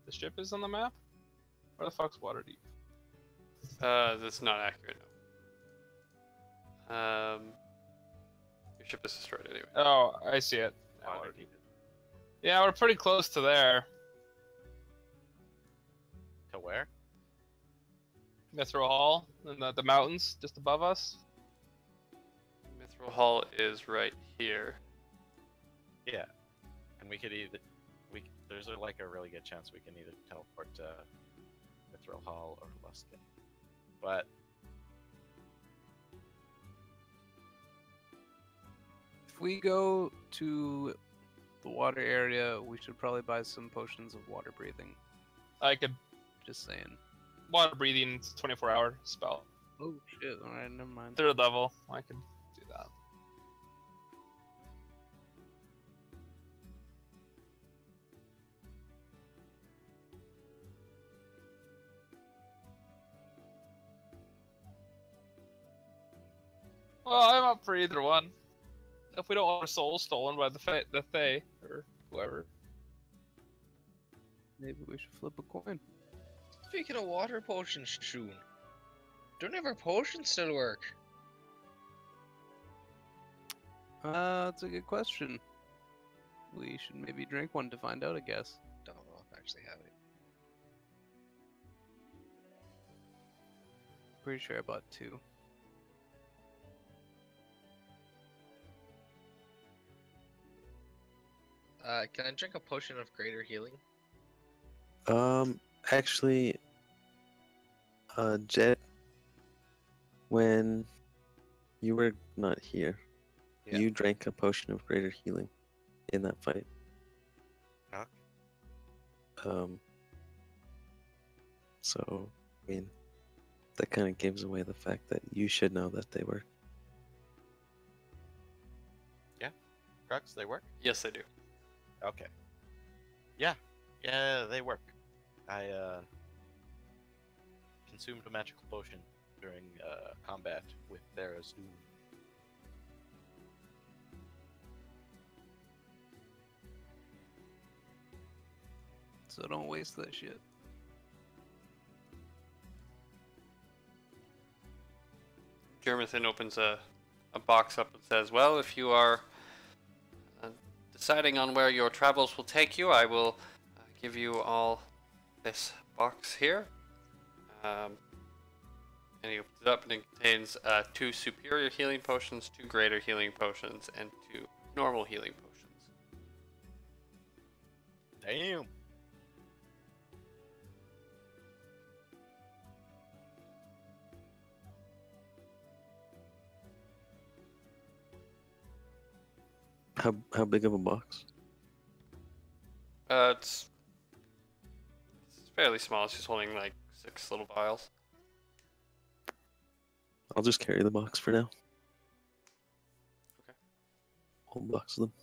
ship is on the map? Where the fuck's Waterdeep? That's not accurate. No. Your ship is destroyed anyway. Oh, I see it. Now, Waterdeep. Yeah, we're pretty close to there. To where? Mithril Hall and the mountains just above us. Mithril Hall is right here. Yeah. And we could either... There's like a really good chance we can either teleport to Mithril Hall or Luskin. But... If we go to the water area, we should probably buy some potions of water breathing. I could Just saying. water breathing 24-hour spell. Oh shit! All right, never mind. 3rd level. I could do that. Well, I'm up for either one. If we don't want our souls stolen by the Fae or whoever. Maybe we should flip a coin. Speaking of water potions, Shun, don't ever potions still work? That's a good question. We should maybe drink one to find out, I guess. Don't know if I actually have it. Pretty sure I bought 2. Can I drink a potion of greater healing? Actually, Jed, when you were not here, Yeah. you drank a potion of greater healing in that fight. Huh? So, I mean, that kind of gives away the fact that you should know that they were. Crux, they work? Yes, they do. Okay. Yeah. Yeah, they work. I consumed a magical potion during combat with Thera's Doom. So don't waste that shit. Jermithan opens a box up and says, well, if you are deciding on where your travels will take you, I will give you all this box here. And he opens it up and it contains 2 superior healing potions, 2 greater healing potions, and 2 normal healing potions. Damn. how big of a box? It's fairly small. It's just holding like 6 little vials. I'll just carry the box for now. Okay. Whole box of them.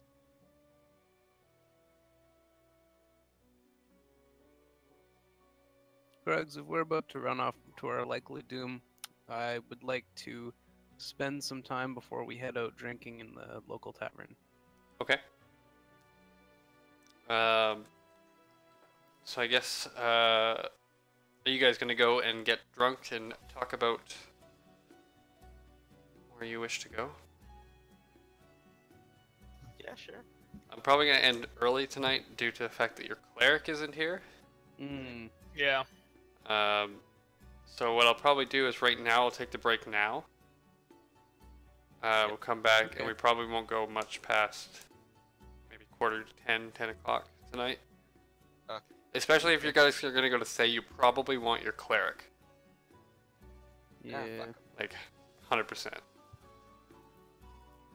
Grugs, if we're about to run off to our likely doom, I would like to spend some time before we head out drinking in the local tavern. Okay. So I guess are you guys gonna go and get drunk and talk about where you wish to go? Yeah, sure. I'm probably gonna end early tonight due to the fact that your cleric isn't here. Hmm. Yeah. So what I'll probably do is right now I'll take the break now. We'll come back Okay. and we probably won't go much past maybe quarter to 10 o'clock tonight. Okay. Especially if you guys are gonna go to Thay, you probably want your cleric, Yeah. fuck. like 100%.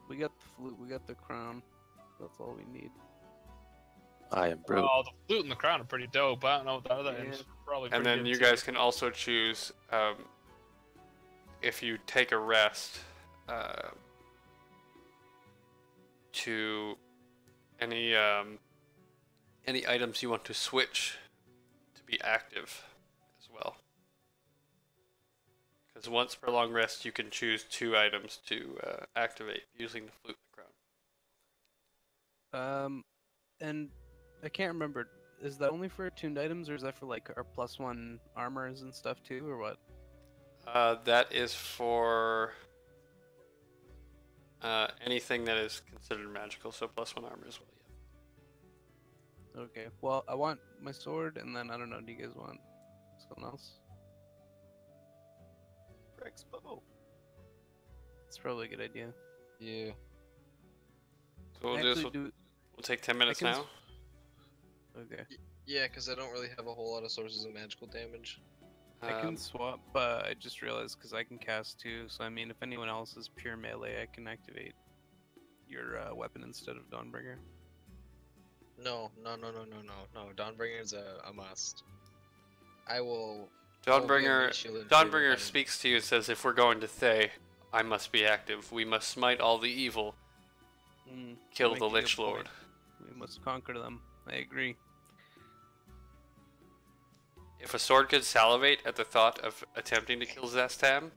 We got the flute, we got the crown. That's all we need. I am broke. Oh, the flute and the crown are pretty dope. I don't know what the other Yeah. is. Probably. And pretty then good you too. guys can also choose if you take a rest to any items you want to switch to be active as well. Because once per long rest, you can choose 2 items to activate using the flute and the crown. And I can't remember. Is that only for attuned items, or is that for like our +1 armors and stuff too, or what? That is for anything that is considered magical, so +1 armor as well. Yeah. Okay. Well, I want my sword, and then I don't know. Do you guys want something else? Rex Bow. It's probably a good idea. Yeah. So we'll do this. Actually, We'll take 10 minutes can now. Okay. Yeah, because I don't really have a whole lot of sources of magical damage. I can Um, swap. I just realized because I can cast too. So I mean, if anyone else is pure melee, I can activate your weapon instead of Dawnbringer. No. Dawnbringer is a must. I will. Dawnbringer, Shield and Dawnbringer Freedom speaks to you and says, "If we're going to Thay, I must be active. We must smite all the evil, kill the Making a Lich point. Lord." We must conquer them. I agree. If a sword could salivate at the thought of attempting to kill Zastam,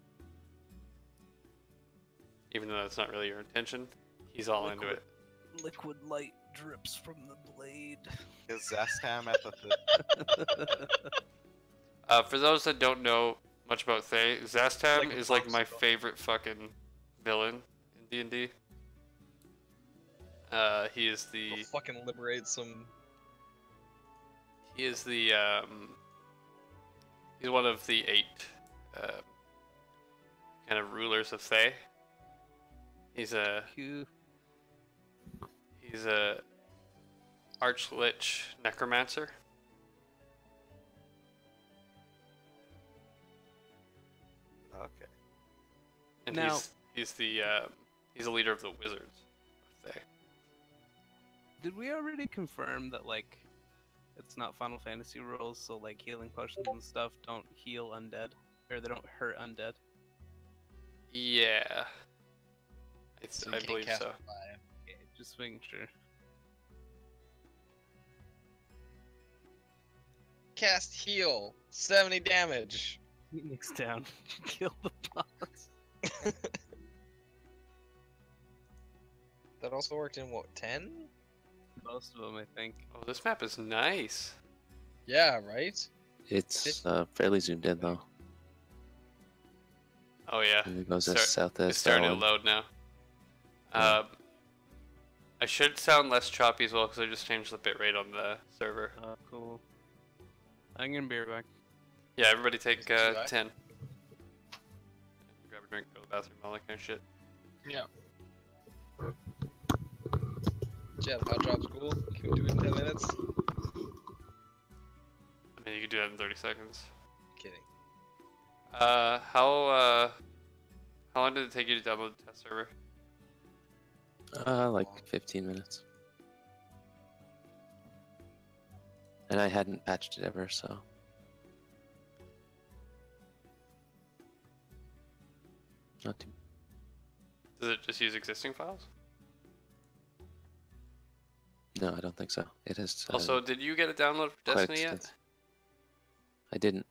even though that's not really your intention, he's all into it. Liquid light drips from the blade. Is Zastam at the For those that don't know much about Thay, Zastam Like a is like my popsicle. favorite fucking villain in D&D. He is the We'll fucking liberate some. He is the he's one of the 8 kind of rulers of Thay. He's a Archlich necromancer. Okay. And Now- he's the leader of the wizards of Thay. Did we already confirm that like it's not Final Fantasy rules, so like healing potions and stuff don't heal undead, or they don't hurt undead? Yeah. So you I can't believe cast so. fire. Okay, just making sure. Cast heal, 70 damage. Phoenix down. Kill the boss. That also worked in what, 10? Most of them, I think. Oh, this map is nice. Yeah, right? It's fairly zoomed in though. Oh yeah. And it goes Start- as south as It's starting to down. load now. Yeah. I should sound less choppy as well because I just changed the bitrate on the server. Cool. I'm gonna be right back. Yeah, everybody take Should I? 10. Grab a drink, go to the bathroom, all that kind of shit. Yeah. Jet, hot drop's cool. Can we do it in 10 minutes? I mean, you can do that in 30 seconds. Kidding. How long did it take you to download the test server? Like 15 minutes. And I hadn't patched it ever, so. Not too. Does it just use existing files? No, I don't think so. It has. Also, did you get a download for quite Destiny yet? extensive. I didn't.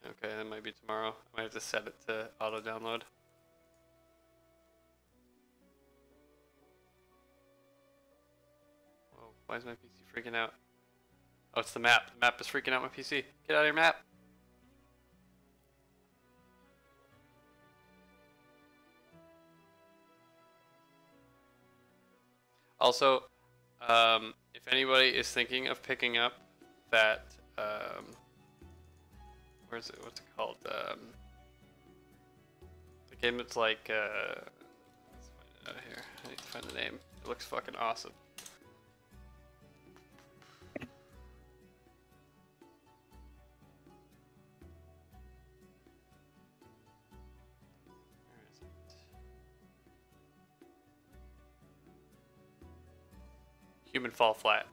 Okay, that might be tomorrow. I might have to set it to auto download. Whoa, why is my PC freaking out? Oh, it's the map. The map is freaking out my PC. Get out of your map. Also, if anybody is thinking of picking up that, where's it? What's it called? The game that's like, let's find it out here. I need to find the name. It looks fucking awesome. Where is it? Human Fall Flat.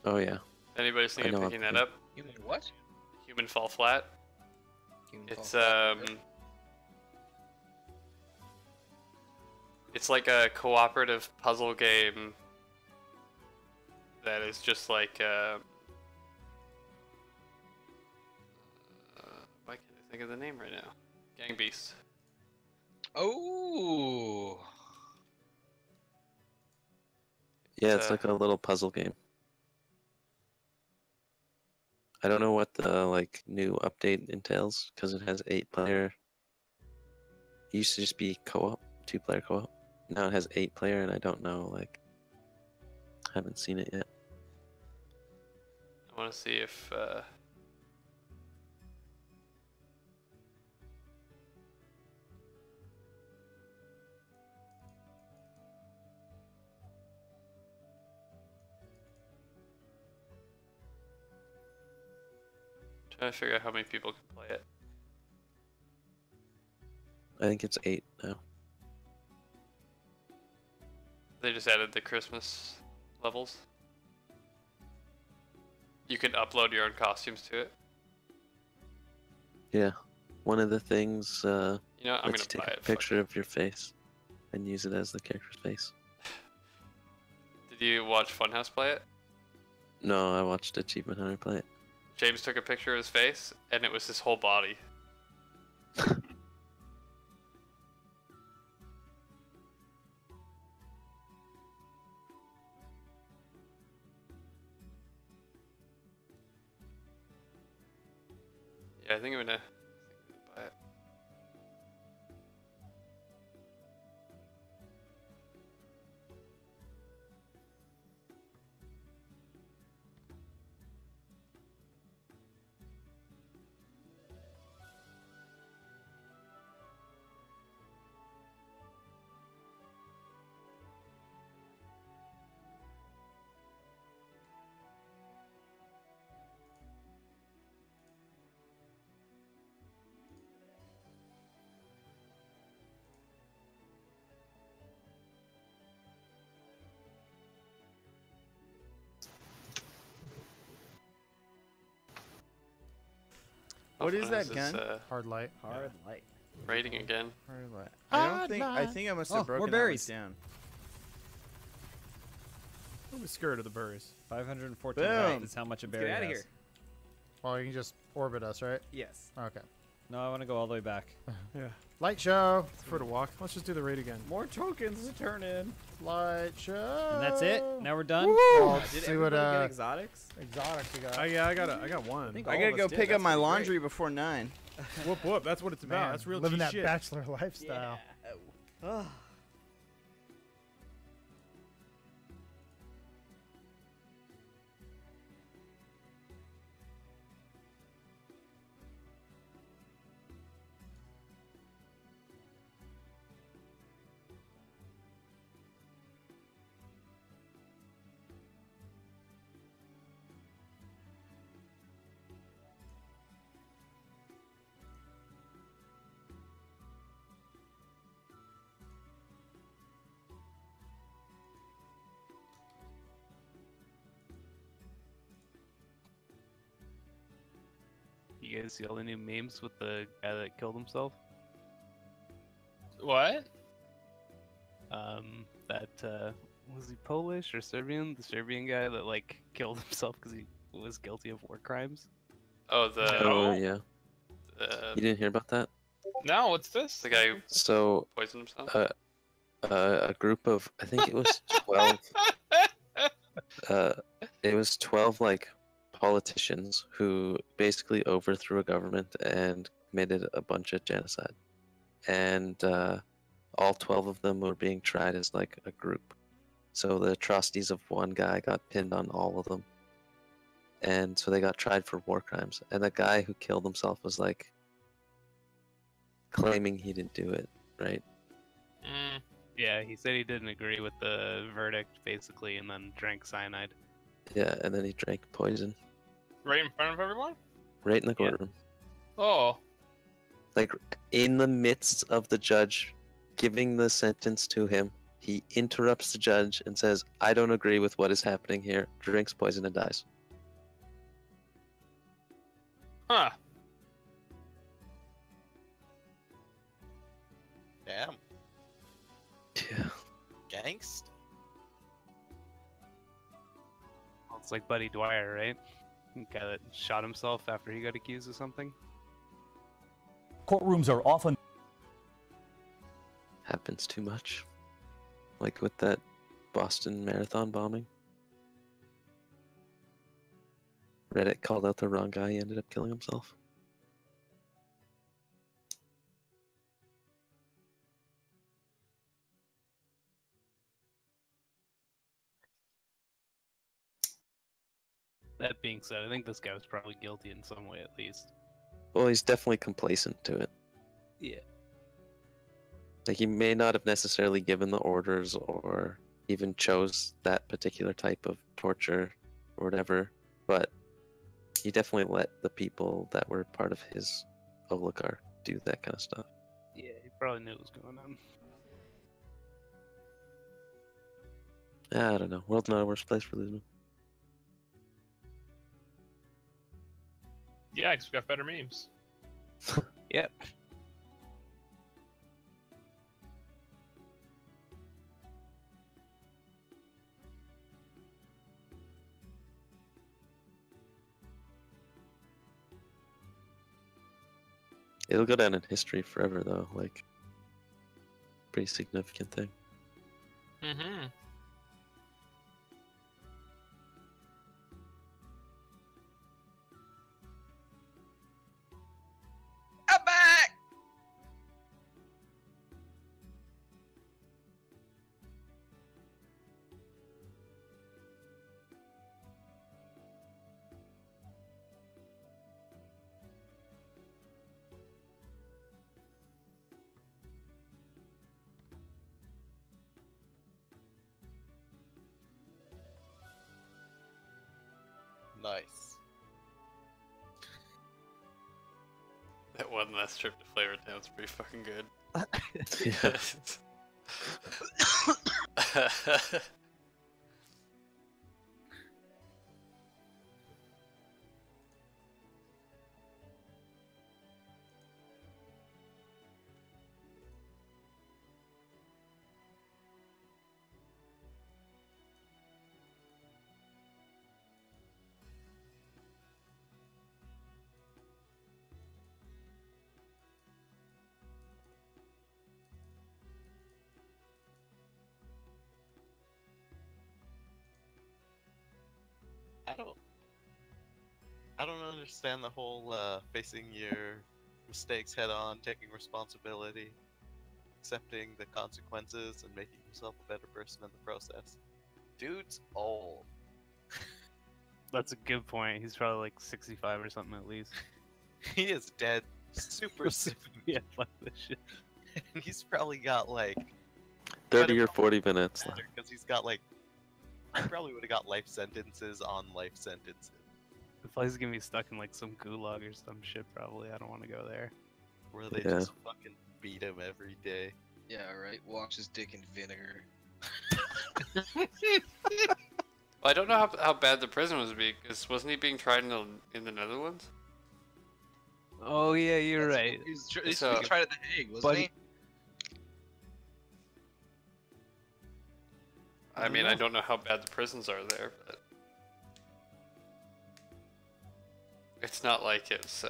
Oh yeah. Anybody's thinking of know picking of that it. up? Human what? Human Fall Flat. Human It's Fall Flat. it's like a cooperative puzzle game that is just like why can't I think of the name right now? Gang Beasts. Oh. Yeah, it's like a little puzzle game. I don't know what the like new update entails because it has 8-player. It used to just be co-op, 2-player co-op. Now it has 8-player, and I don't know. Like, haven't seen it yet. I want to see if trying to figure out how many people can play it. I think it's 8 now. They just added the Christmas levels. You can upload your own costumes to it. Yeah, one of the things You know, I'm lets gonna you buy take it. a picture of your face and use it as the character's face. Did you watch Funhouse play it? No, I watched Achievement Hunter play it. James took a picture of his face, and it was his whole body. Yeah, I think I'm gonna buy it. What is Funhouse that gun? Hard light. Hard light. Rating again. Hard light. I don't think. I light. think I must Oh, have more broken that berries. one down. I'm scared of the berries. 514 Boom. light is how much a Let's berry get out of has. here. Well, you can just orbit us, right? Yes. Okay. No, I want to go all the way back. Yeah. Light show for the walk. Let's just do the raid again. More tokens to turn in. Light show. And that's it. Now we're done. Woo! Did See what everybody get exotics? exotic we got. Yeah, I got one. I all gotta of go us did. pick up That's my pretty laundry before 9. Whoop whoop. That's what it's about. Man, That's real living G that shit. bachelor lifestyle. Oh. You guys see all the new memes with the guy that killed himself? What? Was he Polish or Serbian? The Serbian guy that like killed himself because he was guilty of war crimes. Oh, the Oh yeah. uh, You didn't hear about that? No, what's this? the guy who So poisoned himself. a group of, I think it was 12. It was 12 like politicians who basically overthrew a government and committed a bunch of genocide, and all 12 of them were being tried as like a group. So the atrocities of one guy got pinned on all of them, and so they got tried for war crimes. And the guy who killed himself was like claiming he didn't do it, right? Mm. Yeah, he said he didn't agree with the verdict basically, and then drank cyanide. Yeah, and then he drank poison Right in front of everyone? right in the courtroom. Oh. Like in the midst of the judge giving the sentence to him, he interrupts the judge and says, "I don't agree with what is happening here," drinks poison and dies. Huh. Damn. Yeah. Gangst? Well, it's like Buddy Dwyer, right? The guy that shot himself after he got accused of something. Courtrooms are often Happens too much. Like with that Boston Marathon bombing. Reddit called out the wrong guy, he ended up killing himself. That being said, I think this guy was probably guilty in some way at least. Well, he's definitely complacent to it. Yeah. Like he may not have necessarily given the orders or even chose that particular type of torture or whatever, but he definitely let the people that were part of his oligarch do that kind of stuff. Yeah, he probably knew what was going on. I don't know. World's not a worse place for losing. Yeah, 'cause we got better memes. Yep. It'll go down in history forever, though. Like, pretty significant thing. Mm-hmm. I'm back! Nice. That one last trip to Flavor Town's pretty fucking good. Yeah. I don't understand the whole facing your mistakes head on, taking responsibility, accepting the consequences, and making yourself a better person in the process. Dude's old. That's a good point. He's probably like 65 or something at least. He is dead super soon. Yeah, fuck this shit. And he's probably got like 30 or 40 minutes left. because he's got like he probably would have got life sentences on life sentences. The place is gonna be stuck in like some gulag or some shit probably. I don't want to go there. Where they Yeah. just fucking beat him every day. Yeah, right. Wash his dick in vinegar. Well, I don't know how bad the prison was because wasn't he being tried in the Netherlands? Oh yeah, you're right. He So- tried at the Hague, wasn't But- he? I mean, I don't know how bad the prisons are there, but it's not like it's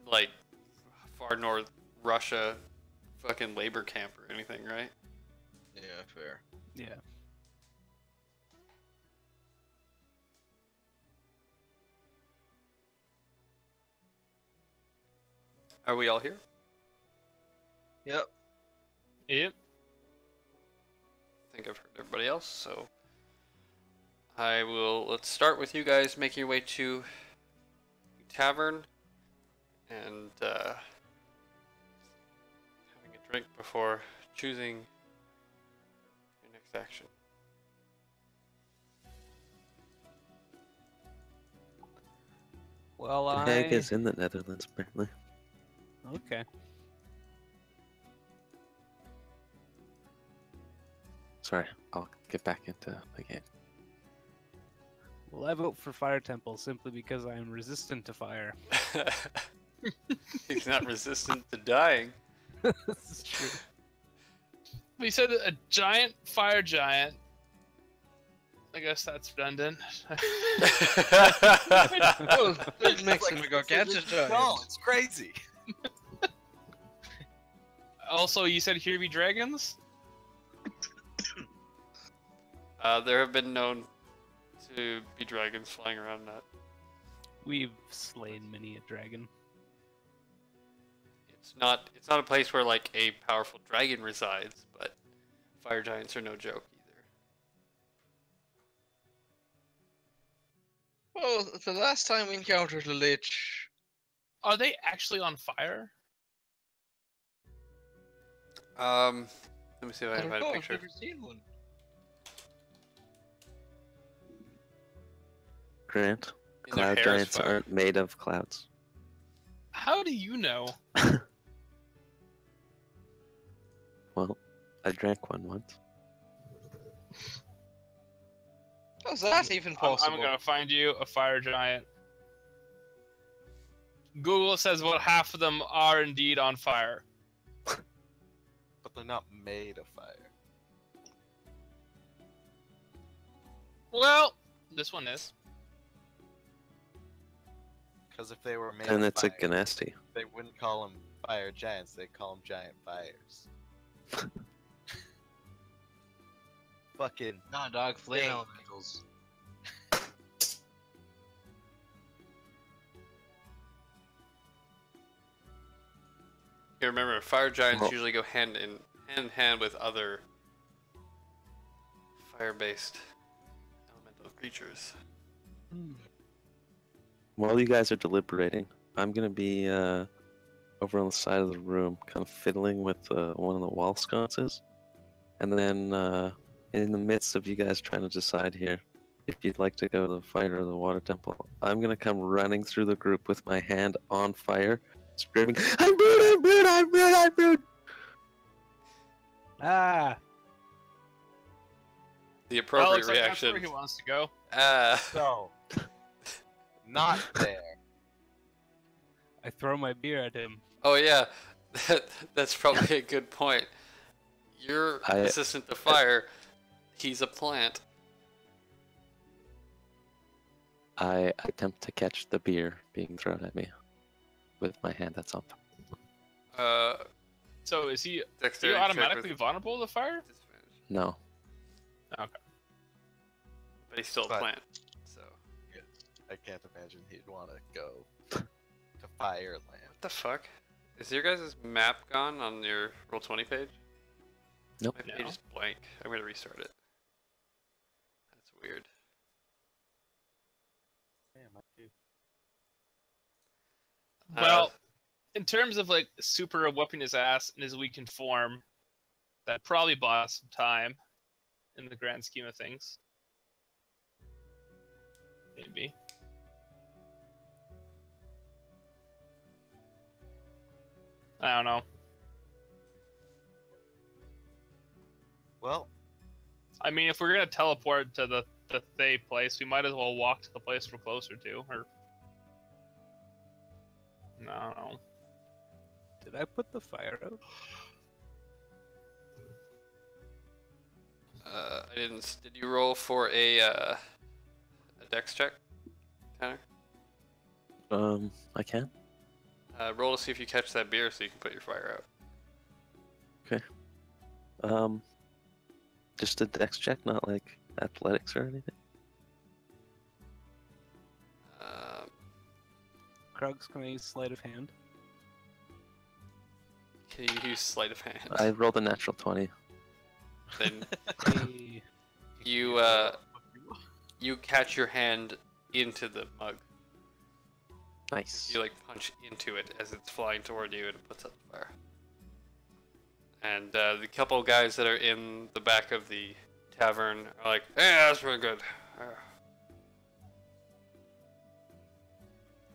like far north Russia fucking labor camp or anything, right? Yeah, fair. Yeah. Are we all here? Yep. Yep. I think I've heard everybody else, so let's start with you guys making your way to the tavern and having a drink before choosing your next action. Well, The Hague is in the Netherlands, apparently. Okay. Sorry, I'll get back into the game. Well, I vote for Fire Temple simply because I am resistant to fire. He's not resistant to dying. This is true. We said a giant fire giant. I guess that's redundant. Oh, it makes him a gargantuan giant. No, it's crazy. Also, you said here be dragons? There have been known to be dragons flying around that. We've slain many a dragon. It's not a place where like a powerful dragon resides, but fire giants are no joke either. Well, the last time we encountered a lich, Are they actually on fire? Let me see if I I can don't find know, a I've picture. never seen one. Grant, And their cloud hair is giants fire. aren't made of clouds. How do you know? Well, I drank one once. How's that even possible? I'm gonna find you a fire giant. Google says about half of them are indeed on fire. But they're not made of fire. Well, this one is. Because if they were made And of it's a fire, Ganasty. they wouldn't call them fire giants, they'd call them giant fires. Fucking Nah, dog, flame Dang. elementals. You remember, fire giants Well- usually go hand in hand with other fire-based elemental creatures. While you guys are deliberating, I'm gonna be over on the side of the room, kind of fiddling with one of the wall sconces, and then in the midst of you guys trying to decide here if you'd like to go to the fire or the water temple, I'm gonna come running through the group with my hand on fire, screaming, "I'm brute! I'm brute! I'm brute! I'm brute!" Ah! The Well, appropriate looks like that's where reaction. he wants to go. no. Not there. I throw my beer at him. Oh yeah, that's probably a good point. You're I- resistant to fire. He's a plant. I attempt to catch the beer being thrown at me with my hand that's on fire. So is he Dexterity check automatically with vulnerable to fire? disadvantage. No. Okay. But he's still a But- plant. So I can't imagine he'd want to go to Fireland. what the fuck? Is your guys' map gone on your Roll20 page? Nope. My page No. is blank. I'm gonna restart it. That's weird. Yeah, mine too. Well, in terms of like super whooping his ass in his weakened form, that probably bought us some time in the grand scheme of things. Maybe. I don't know. Well, I mean, if we're gonna teleport to the Thay place, we might as well walk to the place we're closer to, or No. Did I put the fire out? I didn't. Did you roll for a dex check, Tanner? I can. Roll to see if you catch that beer so you can put your fire out. Just a dex check, not like athletics or anything. Krugs, can I use sleight of hand? Can you use sleight of hand? I rolled a natural 20. Then Hey. you catch your hand into the mug. Nice. You like punch into it as it's flying toward you and it puts out the fire. And the couple of guys that are in the back of the tavern are like, "Yeah, that's really good."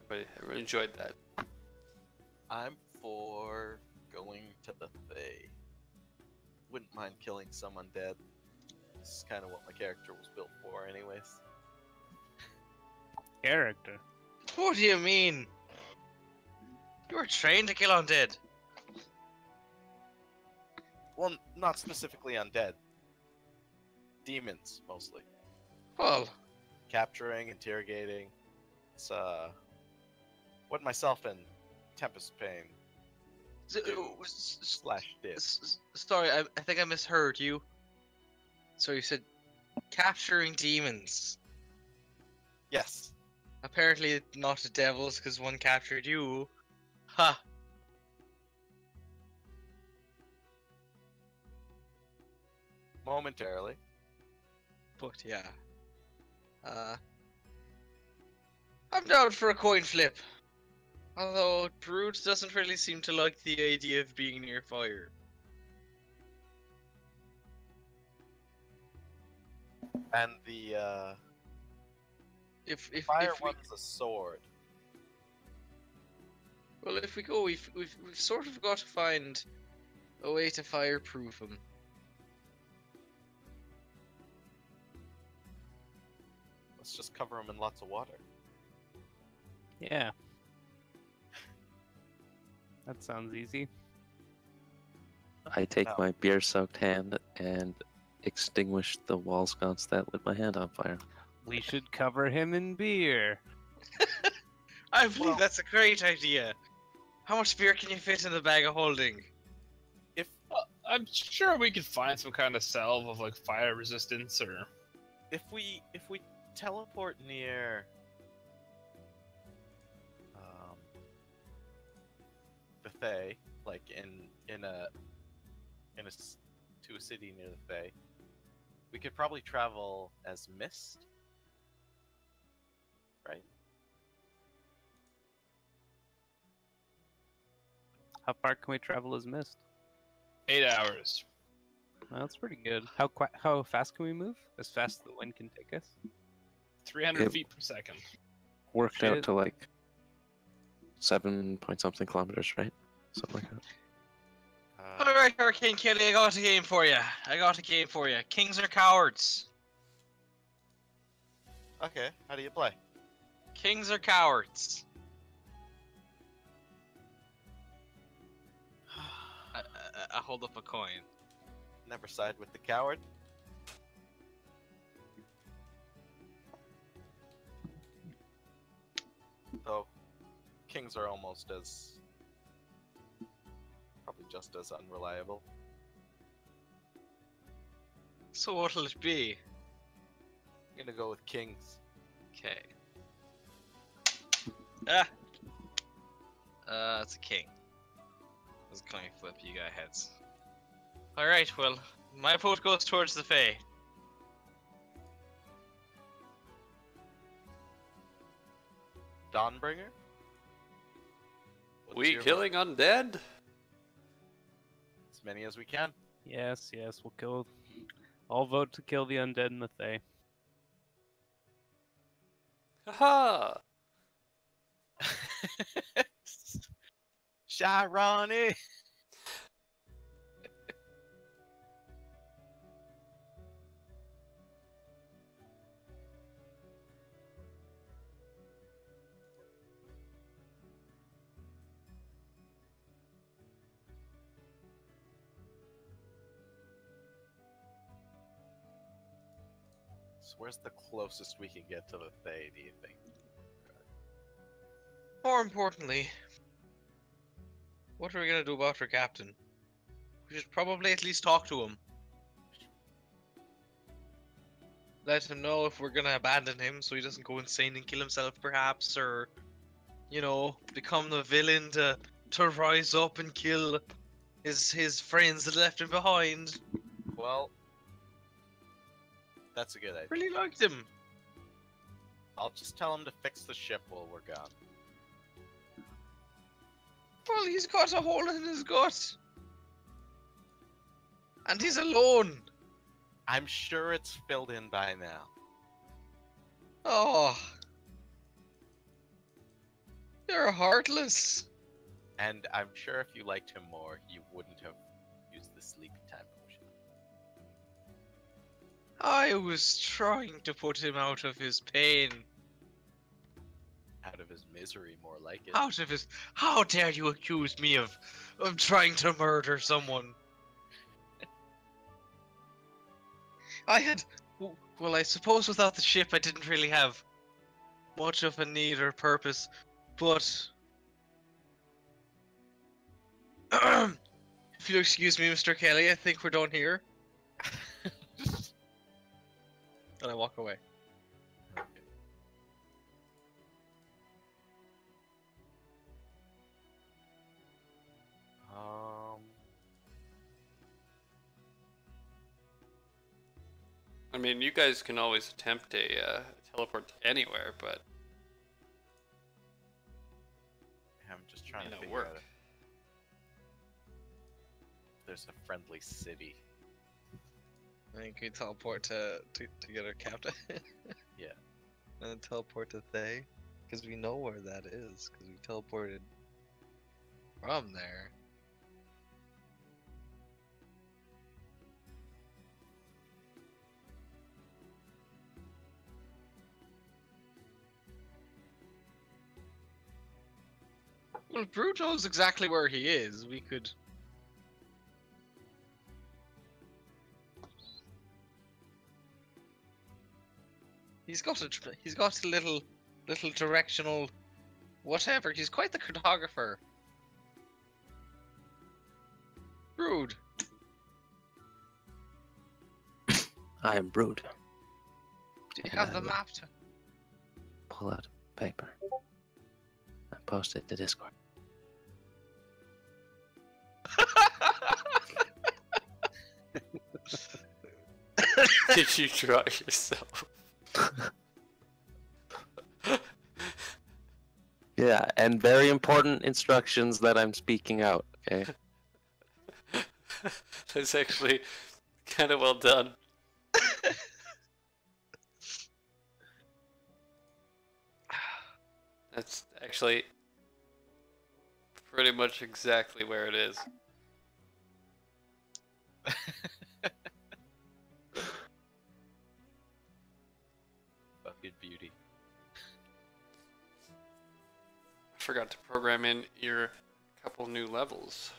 Everybody enjoyed that. I'm for going to the Fae. Wouldn't mind killing some undead. This is kind of what my character was built for, anyways. Character. What do you mean? You were trained to kill undead. Well, not specifically undead. Demons, mostly. Well, Capturing, interrogating. It's, what myself and Tempest Pain did. Sorry, I think I misheard you. So you said capturing demons. Yes. Apparently not the devils, because one captured you. Ha! Momentarily. But yeah. I'm down for a coin flip. Although Brood doesn't really seem to like the idea of being near fire. And the, If fire we, one's a sword. well, if we go, we've sort of got to find a way to fireproof him. Let's just cover them in lots of water. Yeah. That sounds easy. I take No. my beer-soaked hand and extinguish the wall sconce that lit my hand on fire. We should cover him in beer. I believe Well- that's a great idea. How much beer can you fit in the bag of holding? If I'm sure we could find some kind of salve of like fire resistance or. if we teleport near the Fae, like to a city near the Fae, we could probably travel as Mist, right? How far can we travel as mist? 8 hours. Well, that's pretty good. How fast can we move? As fast as the wind can take us? 300 Yep. feet per second. Worked out Shit. to like 7-point-something kilometers, right? Something like that. Alright, Hurricane Kelly, I got a game for you. Kings are cowards. Okay, how do you play? Kings are cowards. I hold up a coin. Never side with the coward. Though, kings are almost as... probably just as unreliable. So what'll it be? I'm gonna go with kings. Okay. Ah! It's a king. It's a coin flip, you got heads. Alright, well, my vote goes towards the Fae. Dawnbringer? What's We your killing undead? vote? As many as we can. Yes, we'll kill. I'll vote to kill the undead and the Fae. Haha! Shy Ronnie! So where's the closest we can get to the Thay, do you think? More importantly, what are we gonna do about our captain? We should probably at least talk to him. Let him know if we're gonna abandon him so he doesn't go insane and kill himself, perhaps, or, you know, become the villain to rise up and kill his friends that left him behind. Well, that's a good idea. Really liked him. I'll just tell him to fix the ship while we're gone. Well, he's got a hole in his gut. And he's alone. I'm sure it's filled in by now. Oh. You're heartless. And I'm sure if you liked him more, you wouldn't have used the sleepy time potion. I was trying to put him out of his pain. Out of his misery, more like it. Out of his... How dare you accuse me of trying to murder someone? I had... Well, I suppose without the ship I didn't really have much of a need or purpose, but... If you'll excuse me, Mr. Kelly, I think we're done here. And I walk away. I mean, you guys can always attempt a teleport anywhere, but I'm just trying to May not figure work. out if there's a friendly city. I think we teleport to get our captain. Yeah. And then teleport to Thay. Because we know where that is. Because we teleported from there. Well, if Brute knows exactly where he is, we could... He's got a little directional whatever. He's quite the cartographer. Rude. I am Brood. Do you And have I the will map to... Pull out paper and post it to Discord. did you draw yourself? Yeah, and very important instructions that I'm speaking out, okay? That's actually kind of well done. That's actually pretty much exactly where it is. Fucking beauty. I forgot to program in your couple new levels.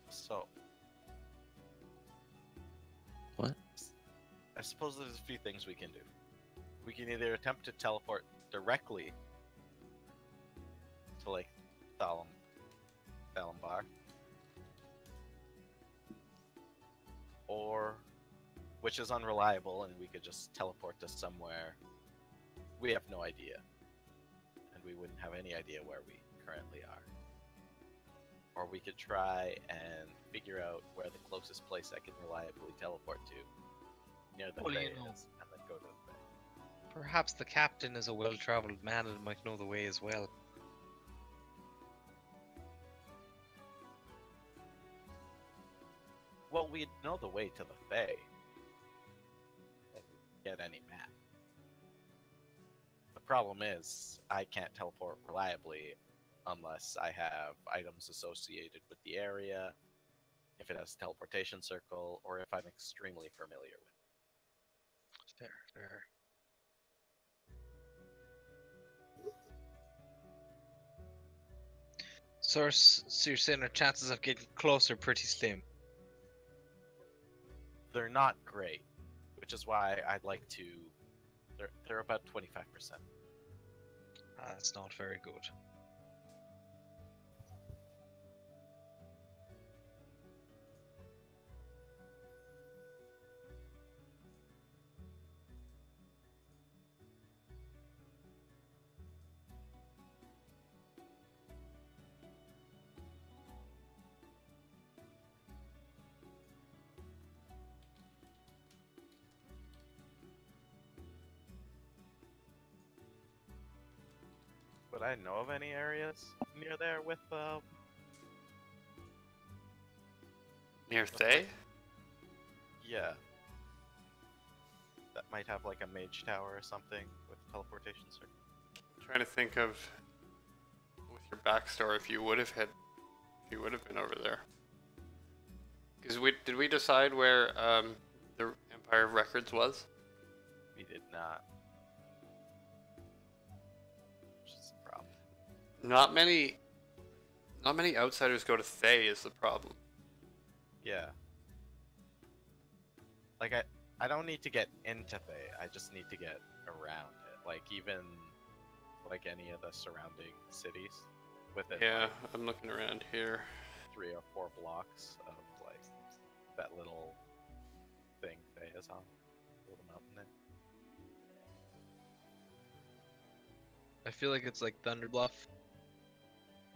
So. What? I suppose there's a few things we can do. We can either attempt to teleport directly to, like, Thalambar, or, which is unreliable, and we could just teleport to somewhere we have no idea, and we wouldn't have any idea where we currently are. Or we could try and figure out where the closest place I can reliably teleport to near the Well, you bay know. is, and then go to the bay. Perhaps the captain is a well-traveled man and might know the way as well. Well, we'd know the way to the bay. If we get any map. The problem is, I can't teleport reliably unless I have items associated with the area, if it has a teleportation circle, or if I'm extremely familiar with it. Fair. So you're saying our chances of getting closer pretty slim. They're not great, which is why I'd like to. They're about 25%. That's not very good. Would I know of any areas near there with Near Thay? yeah, that might have like a mage tower or something with teleportation circuit? I'm trying to think of with your backstory if you would have been over there. Because did we decide where the Empire of Records was? We did not. Which is a problem. Not many outsiders go to Thay is the problem. Yeah. Like I don't need to get into Thay, I just need to get around it. Like even like any of the surrounding cities within Yeah, like, I'm looking around here. 3 or 4 blocks of like that little thing Thay is on. Little mountain there. I feel like it's like Thunderbluff.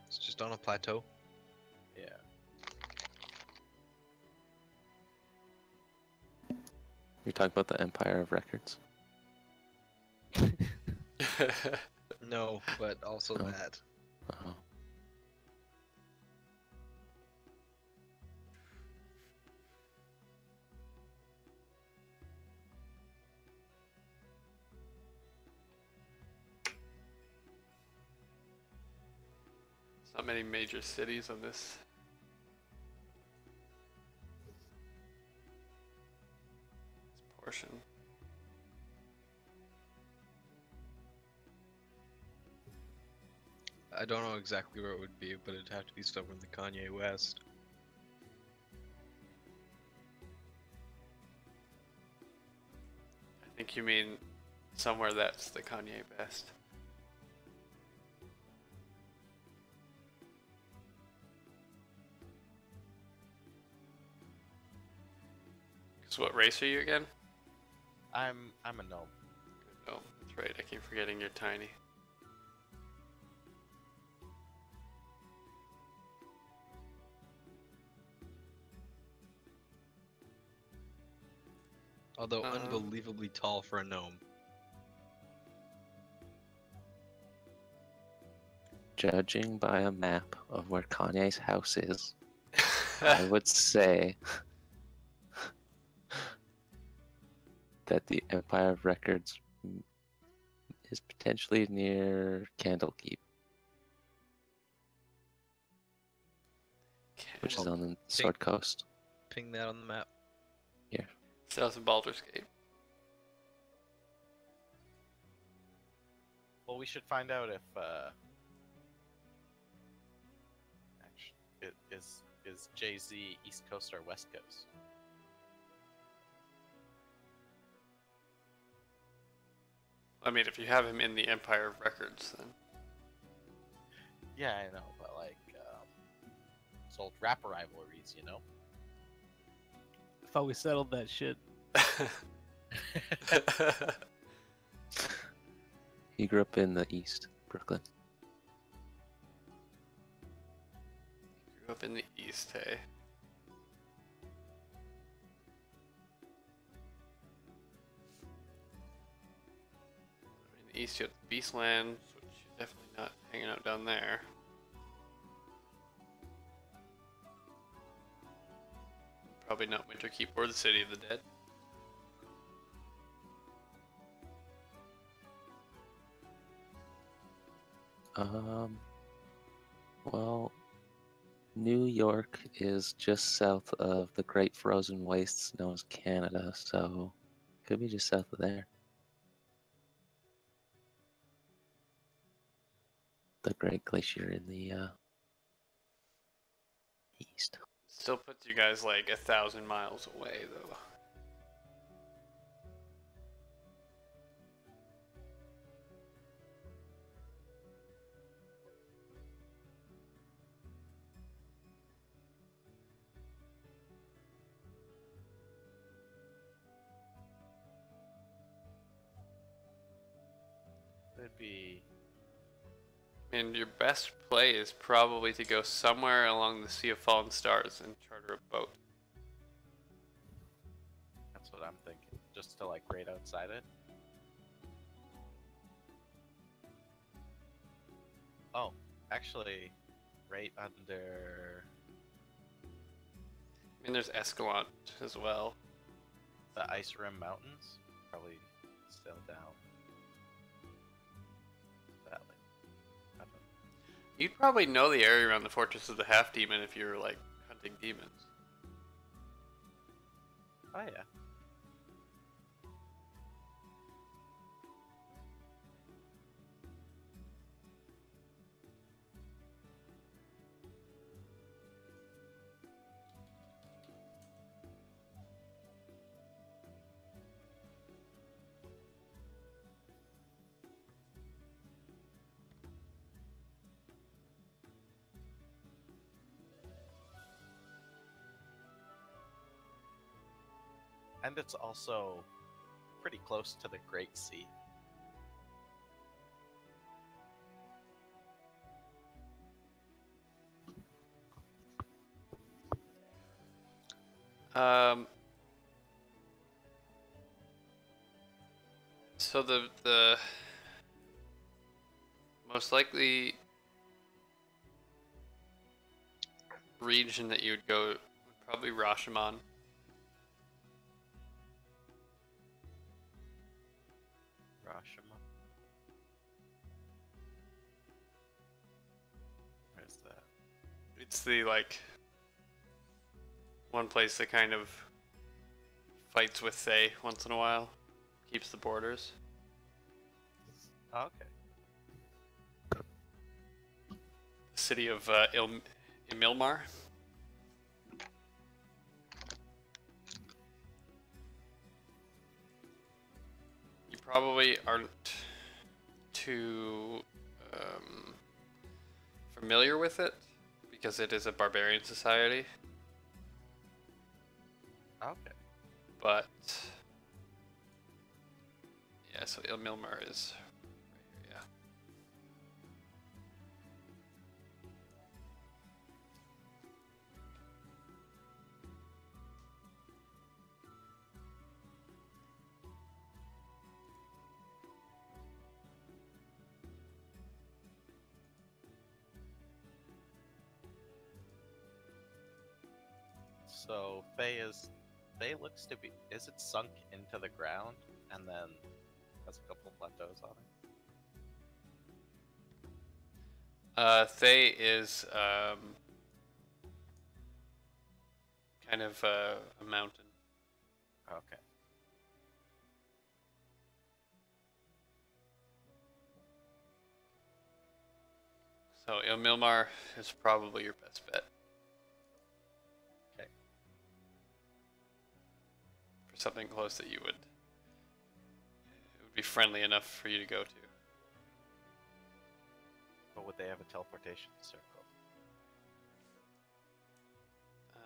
It's just on a plateau. Yeah. You're talking about the Empire of Records. No, but also Oh. that. Oh. There's not many major cities on this. Portion. I don't know exactly where it would be, but it'd have to be somewhere in the Kanye West. I think you mean somewhere that's the Kanye best. So what race are you again? I'm a gnome. Good gnome. That's right. I keep forgetting you're tiny. Although unbelievably tall for a gnome. Judging by a map of where Kanye's house is, I would say that the Empire of Records is potentially near Candlekeep, which is on the Sword Coast. Ping that on the map. South of Baldur's Gate. Well, we should find out if actually, is Jay-Z East Coast or West Coast? I mean, if you have him in the Empire of Records, then Yeah, I know, but like it's old rap rivalries, you know. I thought we settled that shit. He grew up in the East, Brooklyn. grew up in the East, hey. In the East, you have the Beastlands, which you're definitely not hanging out down there. Probably not Winterkeep or the City of the Dead. Well, New York is just south of the Great Frozen Wastes known as Canada, so could be just south of there. The Great Glacier in the east. Still puts you guys like 1,000 miles away, though. would be. And your best play is probably to go somewhere along the Sea of Fallen Stars and charter a boat. That's what I'm thinking. Just to like right outside it. Oh, actually, right under I mean, there's Escalante as well. the Ice Rim Mountains. Probably still down that way. I don't- You'd probably know the area around the Fortress of the Half Demon if you were like hunting demons. Oh yeah. And it's also pretty close to the Great Sea. So the most likely region that you would go would probably Rashomon. Rashomon. Where's that? It's the like one place that kind of fights with Thay once in a while, keeps the borders. Oh, okay. The city of Imilmar. You probably aren't too familiar with it because it is a barbarian society. Okay. But yeah, so Ilmilmar is right here, yeah. So Faye looks to be, is it sunk into the ground and then has a couple plateaus on it? Thay is kind of a mountain. Okay. So Ilmilmar is probably your best bet. Okay. For something close that it would be friendly enough for you to go to. But would they have a teleportation circle?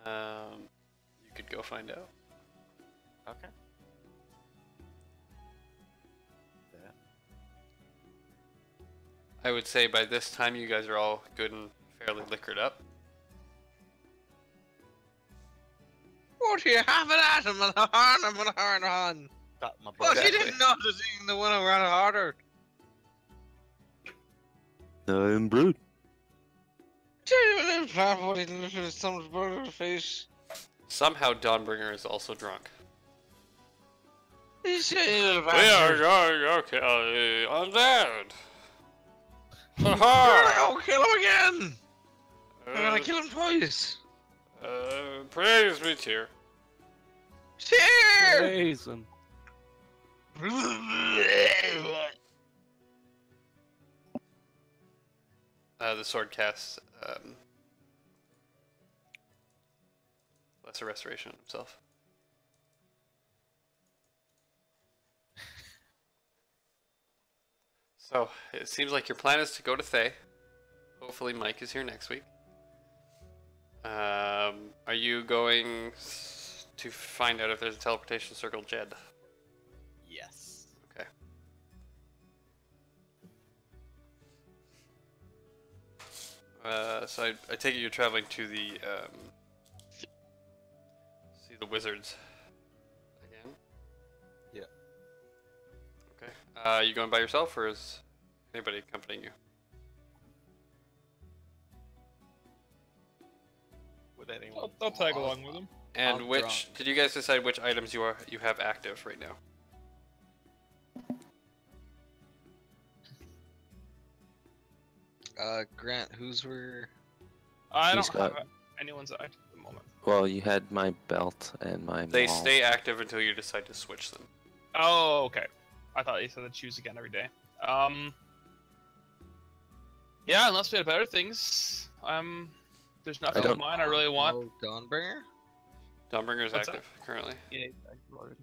You could go find out. Okay. Yeah. I would say by this time you guys are all good and fairly liquored up. What do you have it at him? On. Got my What book. you didn't notice the one who ran harder. I'm Brood. Someone's burger face. Somehow Dawnbringer is also drunk. He's We are going to kill the undead. We're Ha gonna go kill him again. We're ha! gonna kill him twice. Praise be Tyr. Cheer! Praise him. The sword casts lesser restoration on himself. So it seems like your plan is to go to Thay. Hopefully Mike is here next week. Are you going to find out if there's a teleportation circle, Jed? Yes. Okay. So I take it you're traveling to the see the wizards again. Yeah. Okay. You going by yourself, or is anybody accompanying you? Would anyone? I'll tag along with him. And I'm which drunk. did you guys decide which items you have active right now? Grant, whose were? I He's don't got- have anyone's active at the moment. Well, you had my belt and my They maul. stay active until you decide to switch them. Oh, okay. I thought you said to choose again every day. Yeah, unless we had better things. There's nothing don't- of mine I really want. Oh, Dawnbringer? Dawnbringer's What's active currently. Yeah, active already.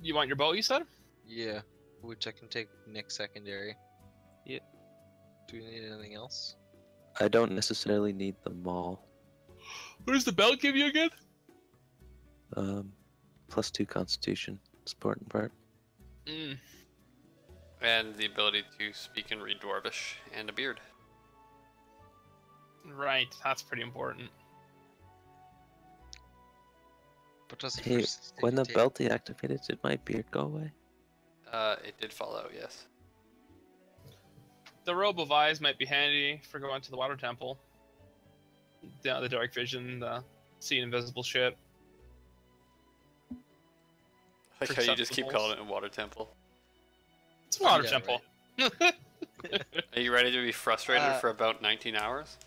You want your bow, you said? Yeah, which I can take next secondary. Yeah. Do we need anything else? I don't necessarily need the maul. What does the belt give you again? +2 Constitution. It's important part. Mm. And the ability to speak and read Dwarvish, and a beard. Right, that's pretty important. But does it Hey, persist if when you the take- belt deactivated, did my beard go away? It did fall out, yes. The robe of eyes might be handy for going to the water temple. The dark vision, the seeing invisible shit. Like how you just keep Perceptibles. calling it a water temple. It's a water Yeah, temple. Are you ready to be frustrated Uh, for about 19 hours?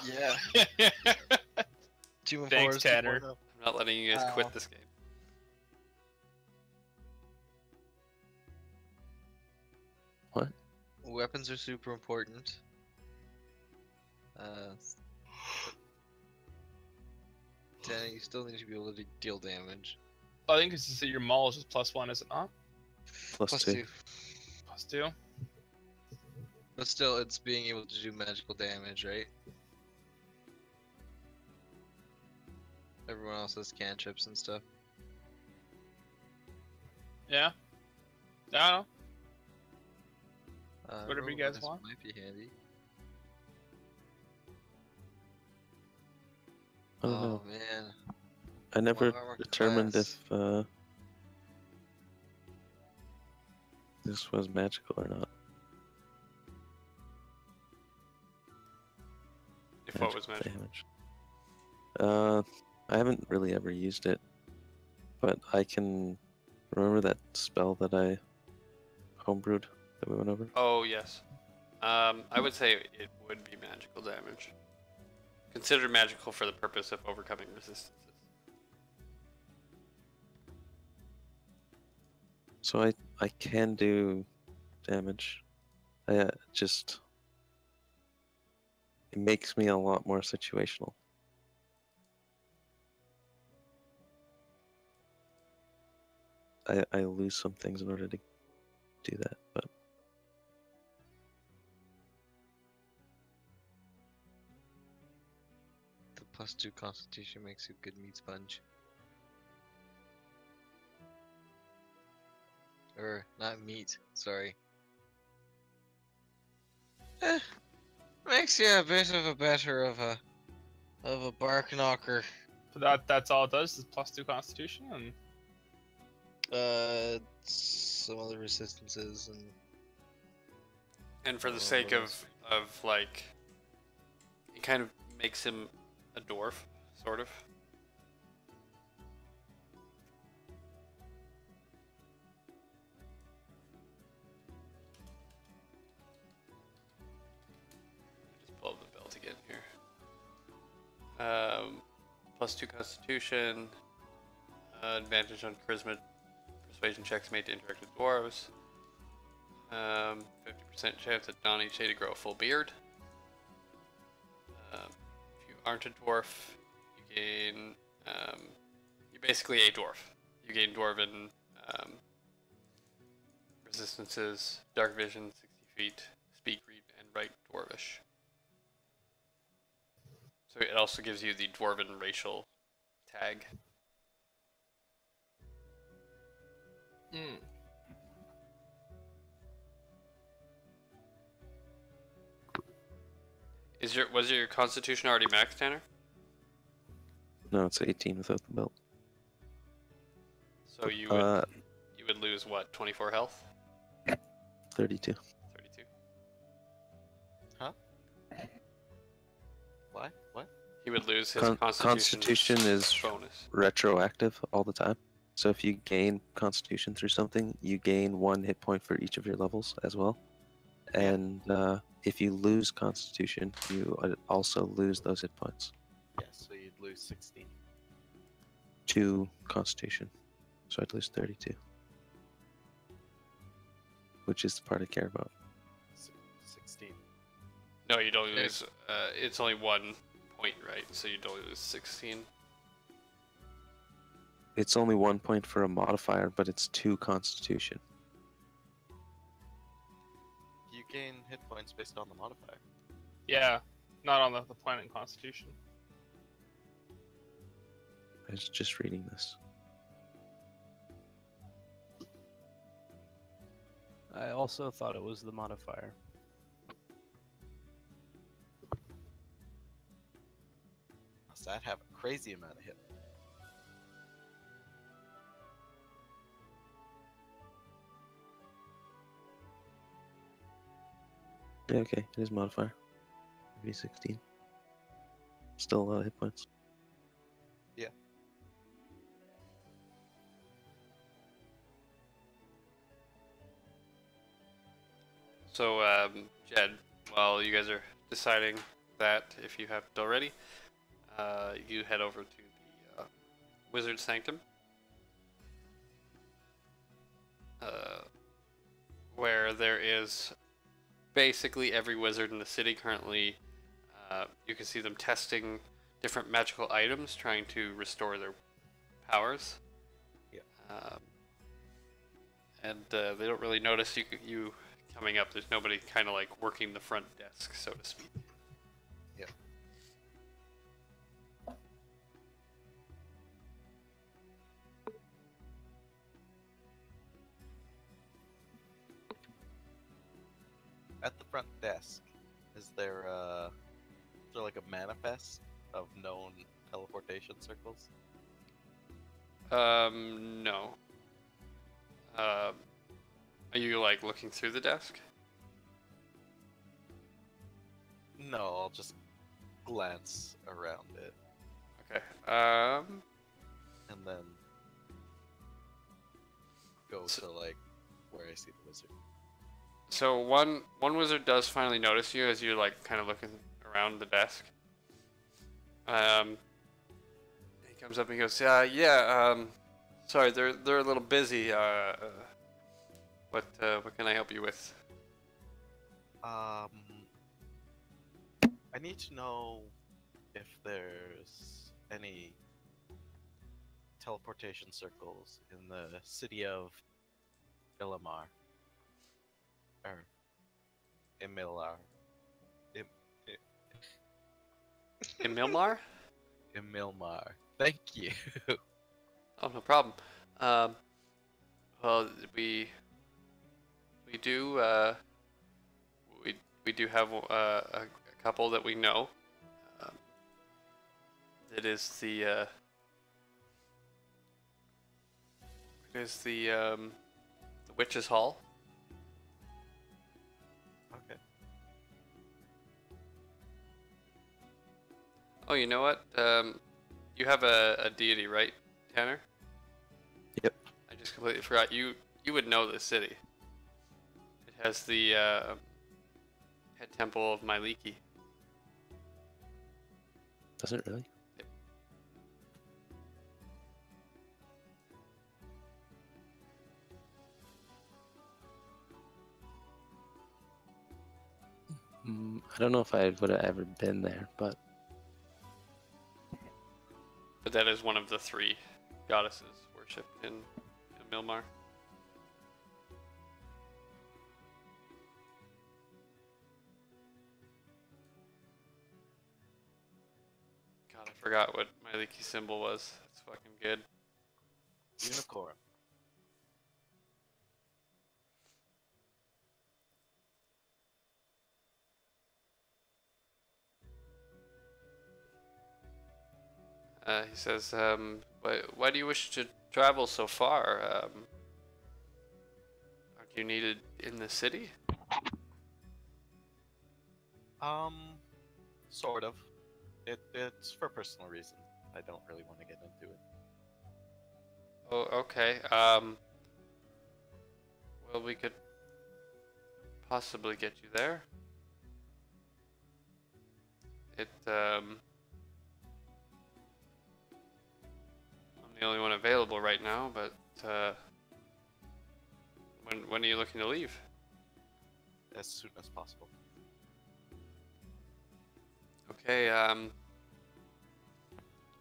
Yeah. 2 and Thanks, 4 is Tanner. 2.0. I'm not letting you guys quit this game. Weapons are super important. Tanner, you still need to be able to deal damage. I think it's just that your maul is just +1, is it not? +2. +2? But still, it's being able to do magical damage, right? Everyone else has cantrips and stuff. Yeah. I don't know. Whatever you Rogue guys Eyes want. Might be handy. Oh, Oh no. man. I never armor determined class. if this was magical or not. If what was magic? damage. I haven't really ever used it, but I can remember that spell that I homebrewed that we went over. Oh, yes. I would say it would be magical damage. Considered magical for the purpose of overcoming resistances. So I can do damage. I just it makes me a lot more situational. I lose some things in order to do that, but The +2 constitution makes you a good meat sponge. Or, not meat, sorry. Makes you a bit of a better of a bark knocker. But that's all it does is +2 Constitution, and Some other resistances and And for the Oh, sake what of like, it kind of makes him a dwarf, sort of. Just pull up the belt again here. +2 Constitution, advantage on Charisma, Persuasion checks made to interact with dwarves. 50% chance at dawn each day to grow a full beard. If you aren't a dwarf, you gain. You're basically a dwarf. You gain dwarven resistances, dark vision, 60 feet, speak, read, and write dwarvish. So it also gives you the dwarven racial tag. Was your Constitution already maxed, Tanner? No, it's 18 without the belt. So you would lose what? 24 health. 32. 32. Huh? What? What? He would lose his Constitution is bonus. retroactive all the time. So if you gain Constitution through something, you gain 1 hit point for each of your levels as well. And if you lose Constitution, you also lose those hit points. Yeah, so you'd lose 16. 2 Constitution. So I'd lose 32. Which is the part I care about. 16. No, you don't lose. It's only 1 point, right? So you don't lose 16. It's only 1 point for a modifier, but it's 2 Constitution. You gain hit points based on the modifier. Yeah, not on the planet Constitution. I was just reading this. I also thought it was the modifier. Must that have a crazy amount of hit? Yeah, okay, it is modifier. Maybe 16. Still a lot of hit points. Yeah. So, Jed, while you guys are deciding that, if you haven't already, you head over to the Wizard Sanctum, where there is basically every wizard in the city currently. You can see them testing different magical items, trying to restore their powers. Yeah. And they don't really notice you coming up. There's nobody kind of like working the front desk, so to speak. Yeah. At the front desk, is there like a manifest of known teleportation circles? No. Are you like looking through the desk? No, I'll just glance around it Okay. and then go to like where I see the wizard. So one wizard does finally notice you as you're like kind of looking around the desk. He comes up and he goes, sorry, they're a little busy. What can I help you with? I need to know if there's any teleportation circles in the city of Illimar. Or Emilar. In Milmar? Emilmar. Thank you. Oh, no problem. Well, we do we do have a couple that we know. It is the Witch's Hall. Okay. Oh, you know what? You have a deity, right, Tanner? Yep. I just completely forgot. You would know this city. It has the head temple of Myliki. Does it really? Yep. I don't know if I would have ever been there, but But that is one of the 3 goddesses worshipped in Milmar. God, I forgot what Myliki symbol was. It's fucking good. Unicorn. He says, why do you wish to travel so far? Aren't you needed in the city? Sort of. It's for personal reasons. I don't really want to get into it. Oh, okay. Well, we could possibly get you there. I'm the only one available right now, but when are you looking to leave? As soon as possible. Okay,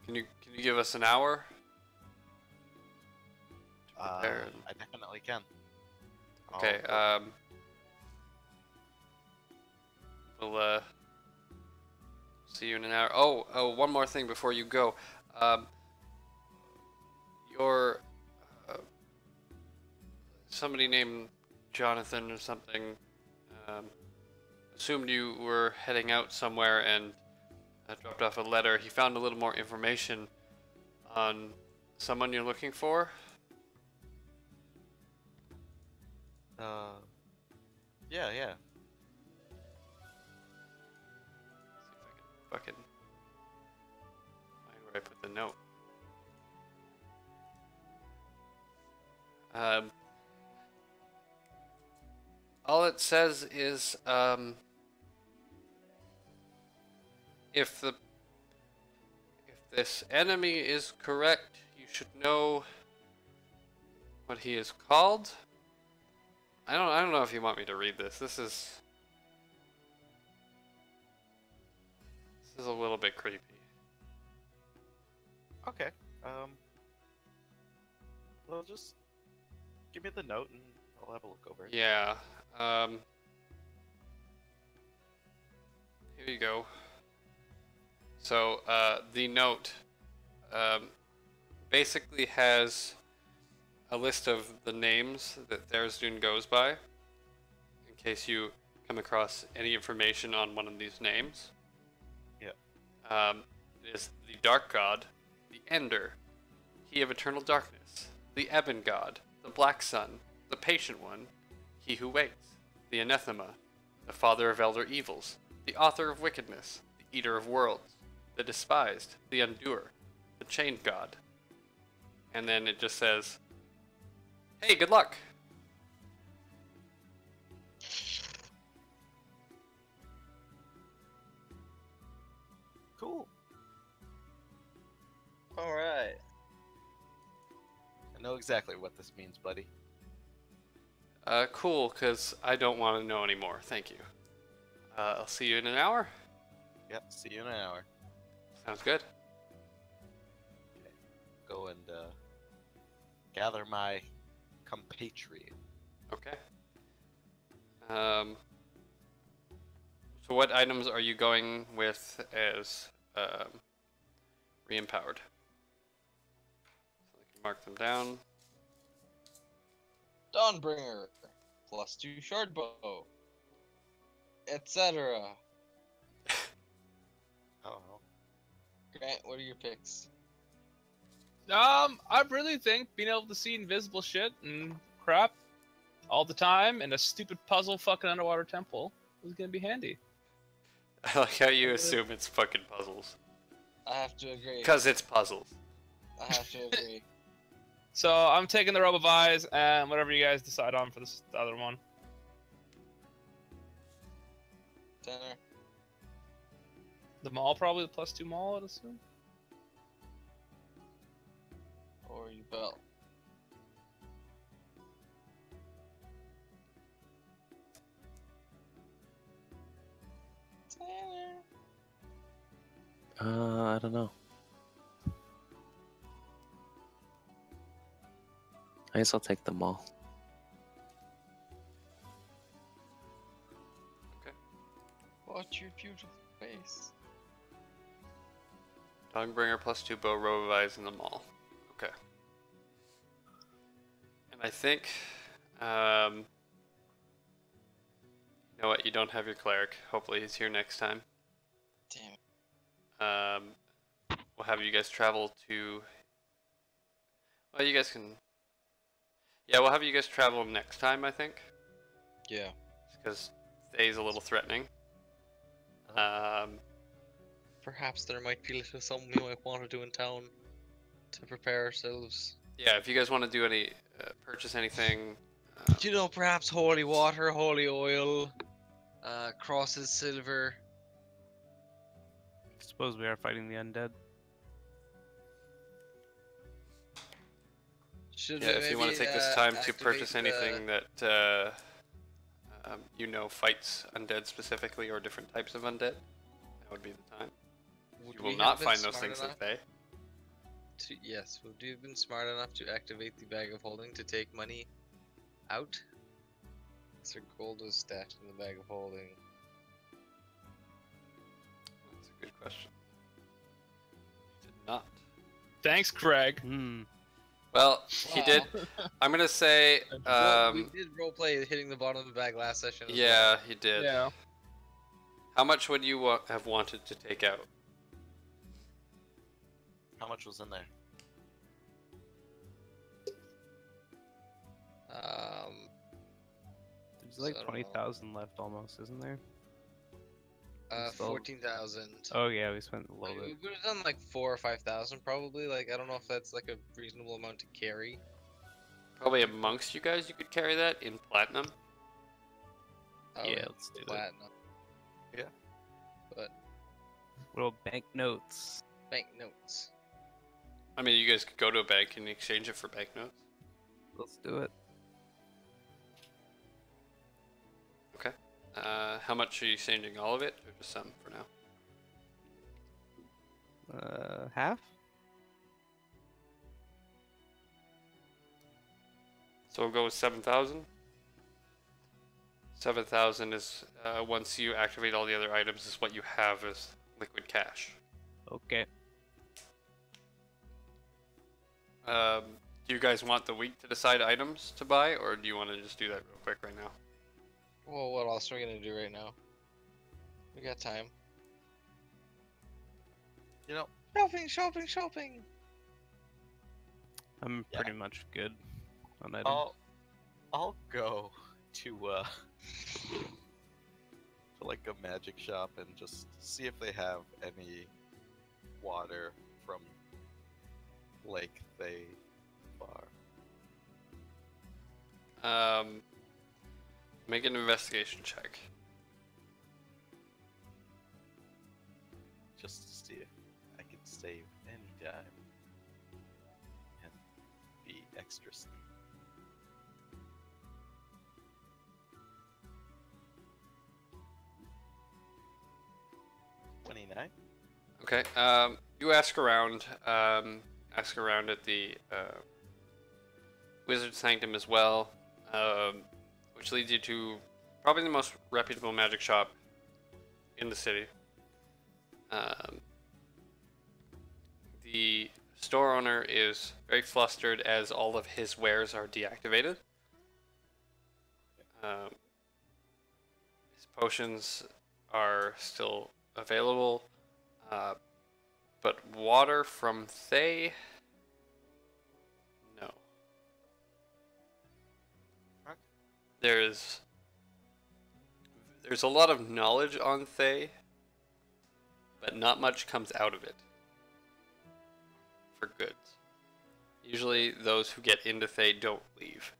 can you give us an hour? To prepare and- I definitely can. Okay, we'll see you in an hour. Oh, one more thing before you go. Your somebody named Jonathan or something assumed you were heading out somewhere and dropped off a letter. He found a little more information on someone you're looking for. Yeah. See if I can fucking find where I put the note. All it says is, if this enemy is correct, you should know what he is called. I don't know if you want me to read this. This is a little bit creepy. Okay. Well, just give me the note and I'll have a look over it. Yeah. Here you go. So, the note basically has a list of the names that Tharizdun goes by, in case you come across any information on one of these names. Yeah. It is the Dark God, the Ender, He of Eternal Darkness, the Ebon God, the Black Sun, the Patient One, He Who Waits, the Anathema, the Father of Elder Evils, the Author of Wickedness, the Eater of Worlds, the Despised, the Undoer, the Chained God. And then it just says, hey, good luck! Cool. Alright. I know exactly what this means, buddy. Cool, because I don't want to know anymore. Thank you. I'll see you in an hour. Yep, see you in an hour. Sounds good. Go and gather my compatriot. Okay. So what items are you going with as re-empowered? So I can mark them down. Dawnbringer, +2 short bow, etc. Oh. Grant, what are your picks? I really think being able to see invisible shit and crap all the time in a stupid puzzle fucking underwater temple is gonna be handy. I like how you assume it's fucking puzzles. I have to agree. Because it's puzzles. I have to agree. So I'm taking the Robe of Eyes and whatever you guys decide on for this other one. Center. The Maul, probably the +2 Maul, I'd assume. Or you belt. I don't know. I guess I'll take them all. Watch your beautiful face. Dawnbringer +2 bow, Robe of Eyes, in the Maul. Okay. And I think, you know what? You don't have your cleric. Hopefully he's here next time. Damn it. we'll have you guys travel to. Well, you guys can. Yeah, we'll have you guys travel next time, I think, Yeah. because today's a little threatening. Perhaps there might be a little something we might want to do in town to prepare ourselves. Yeah, if you guys want to do any, purchase anything. You know, perhaps holy water, holy oil, crosses, silver. Suppose we are fighting the undead. Should Yeah, we if you want to maybe, take this time to activate purchase the- anything that you know fights undead specifically or different types of undead, that would be the time. Would You we will have not been find those smart things enough today. Yes, would you have been smart enough to activate the bag of holding to take money out? So gold was stashed in the bag of holding. That's a good question. Did not. Thanks, Craig. Hmm. Well, he did. I'm gonna say. Well, we did roleplay hitting the bottom of the bag last session. as Yeah, he did. Yeah. How much would you have wanted to take out? How much was in there? well. There's like So I don't know. 20,000 left almost, isn't there? Still- 14,000. Oh yeah, we spent a little We bit. would have done like 4,000 or 5,000 probably. Like I don't know if that's like a reasonable amount to carry. Probably amongst you guys, you could carry that in platinum. Yeah, in let's do that. platinum. Yeah. But Little banknotes. banknotes. I mean, you guys could go to a bank and exchange it for banknotes. Let's do it. Okay. How much are you exchanging? All of it, or just some for now? Half? So we'll go with 7,000. 7,000 is once you activate all the other items, is what you have as liquid cash. Okay. Do you guys want the week to decide items to buy, or do you want to just do that real quick right now? Well, what else are we gonna do right now? We got time. You know, Shopping, shopping, shopping. I'm Yeah. pretty much good on items. I'll go to like a magic shop and just see if they have any water from Lake They Bar. Make an investigation check. Just to see if I can save any time and be extra sneaky. $29. Okay. You ask around. Ask around at the Wizard Sanctum as well, which leads you to probably the most reputable magic shop in the city. The store owner is very flustered as all of his wares are deactivated. His potions are still available, but water from Thay, no. There's a lot of knowledge on Thay, but not much comes out of it for goods. Usually those who get into Thay don't leave.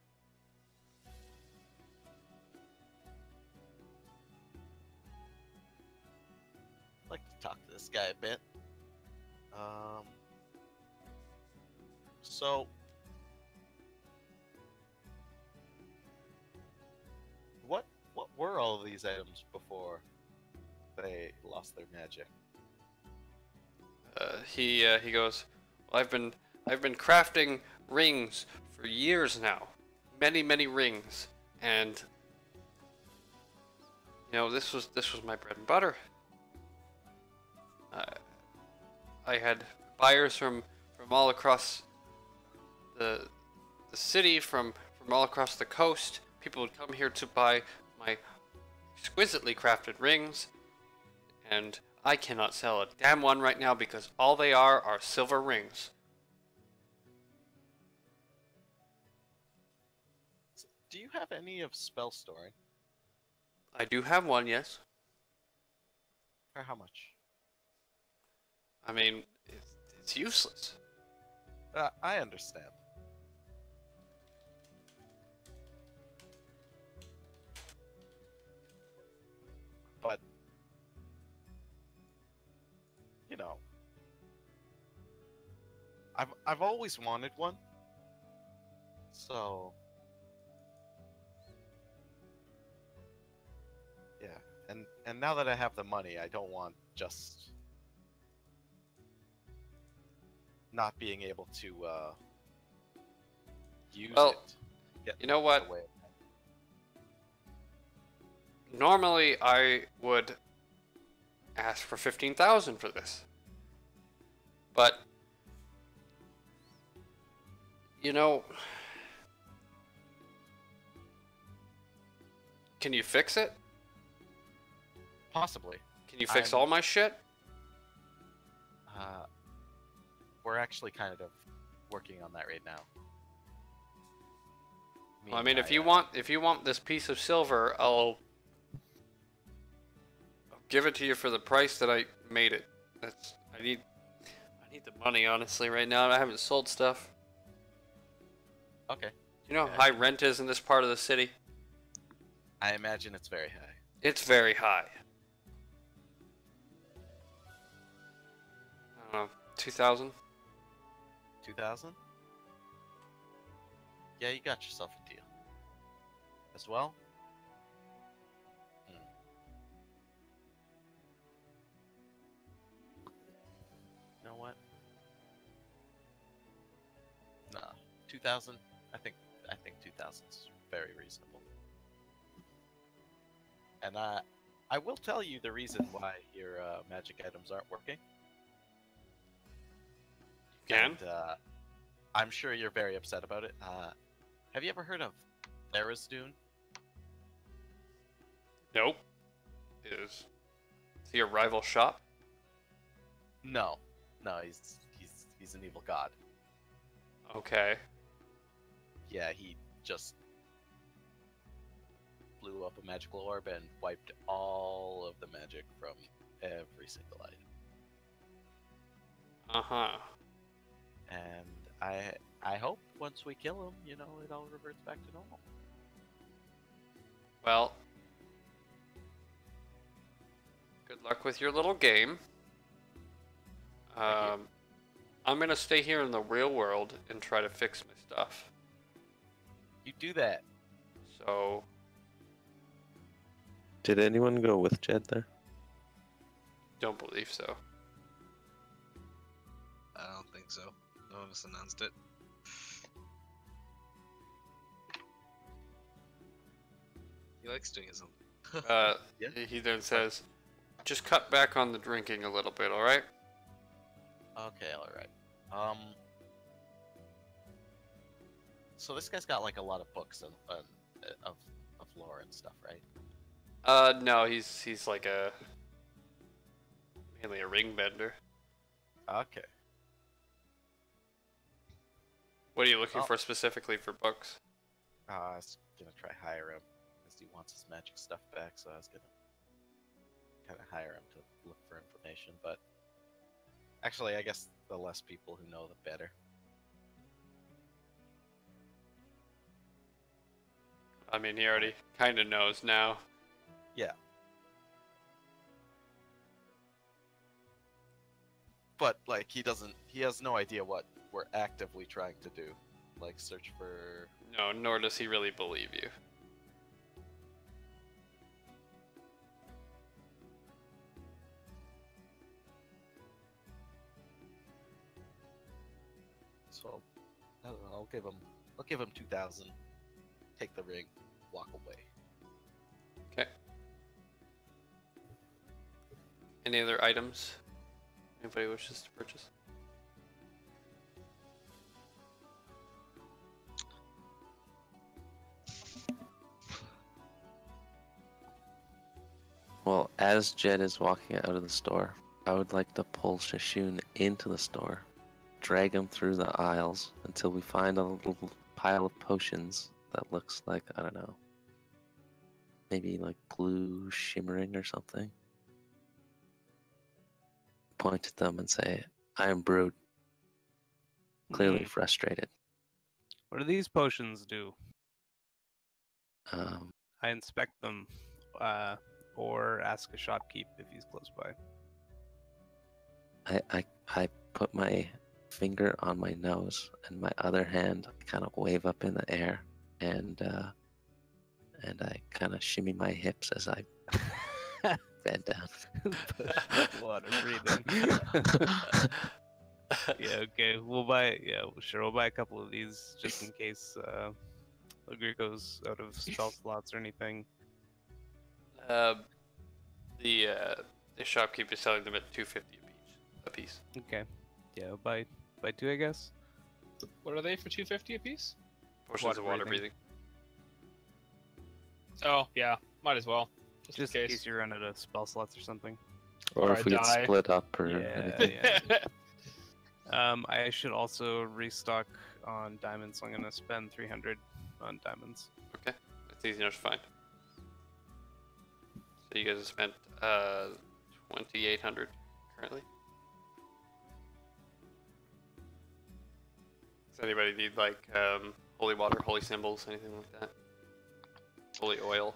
I'd like to talk to this guy a bit. So what were all of these items before they lost their magic? He goes, well, I've been crafting rings for years now, many rings, and you know this was my bread and butter. I had buyers from all across the city, from all across the coast. People would come here to buy my exquisitely crafted rings, and I cannot sell a damn one right now because all they are silver rings. Do you have any of spell storing? I do have one, yes. For how much? I mean, it's useless. I understand. But, you know, I've always wanted one. So, yeah, and now that I have the money, I don't want just not being able to use Well, it. Get you know what? away. Normally, I would ask for 15,000 for this. But, you know, can you fix it? Possibly. Can you fix I'm- all my shit? We're actually kind of working on that right now. Well, I mean, and if you want this piece of silver, I'll give it to you for the price that I made it. I need the money honestly right now. I haven't sold stuff. Okay. You know how Yeah. high rent is in this part of the city? I imagine it's very high. It's very high. I don't know, 2,000? 2,000? Yeah, you got yourself a deal. As well? You know what? Nah, 2,000. I think 2,000 is very reasonable. And I will tell you the reason why your magic items aren't working. You can? And, I'm sure you're very upset about it. Have you ever heard of Tharizdun? Nope. Is he a rival shop? No, he's an evil god. Okay. Yeah, he just blew up a magical orb and wiped all of the magic from every single item. Uh-huh. And I hope once we kill him, you know, it all reverts back to normal. Well, good luck with your little game. I'm gonna stay here in the real world and try to fix my stuff. You do that. So, Did anyone go with Jed there? don't believe so. I don't think so. No one has announced it. He likes doing his own. Yeah. He then says, just cut back on the drinking a little bit, alright? Okay, alright. So this guy's got like a lot of books of lore and stuff, right? No, he's like mainly a ring bender. Okay. What are you looking Oh. for specifically for books? I was gonna try hire him, because he wants his magic stuff back, so I was gonna kind of hire him to look for information, but actually, I guess the less people who know, the better. I mean, he already kind of knows now. Yeah. But, like, he has no idea what we're actively trying to do. Like, search for... No, nor does he really believe you. So, I don't know, I'll give him 2,000, take the ring, walk away. Okay. Any other items anybody wishes to purchase? Well, as Jed is walking out of the store, I would like to pull Shishun into the store, drag him through the aisles until we find a little pile of potions that looks like, I don't know, maybe like blue shimmering or something. Point at them and say, I am Brood. Clearly frustrated. What do these potions do? Um, I inspect them, or ask a shopkeep if he's close by. I put my finger on my nose and my other hand kind of wave up in the air, and I kind of shimmy my hips as I bend down. Water breathing. Yeah, okay. We'll buy. Yeah, sure. We'll buy a couple of these just in case Agrico's out of spell slots or anything. The shopkeep is selling them at 250 a piece. Okay. Yeah, buy 2, I guess. What are they for 250 apiece? Portions of water breathing. Oh yeah, might as well. Just in case you run out of spell slots or something. Or Or if I we get die. split up or Yeah, anything. yeah. I should also restock on diamonds, so I'm gonna spend 300 on diamonds. Okay, that's easy enough to find. So you guys have spent 2,800 currently. Does anybody need like holy water, holy symbols, anything like that? Holy oil.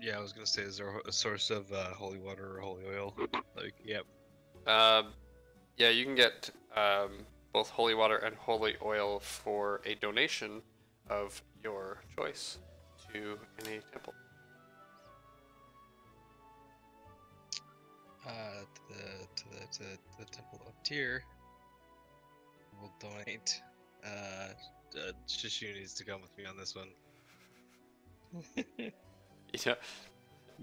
Yeah, I was gonna say, is there a source of holy water or holy oil? Like, yep. Yeah, you can get both holy water and holy oil for a donation of your choice to any temple. To the Temple of Tyr. We'll donate. Shishu needs to come with me on this one. Yeah.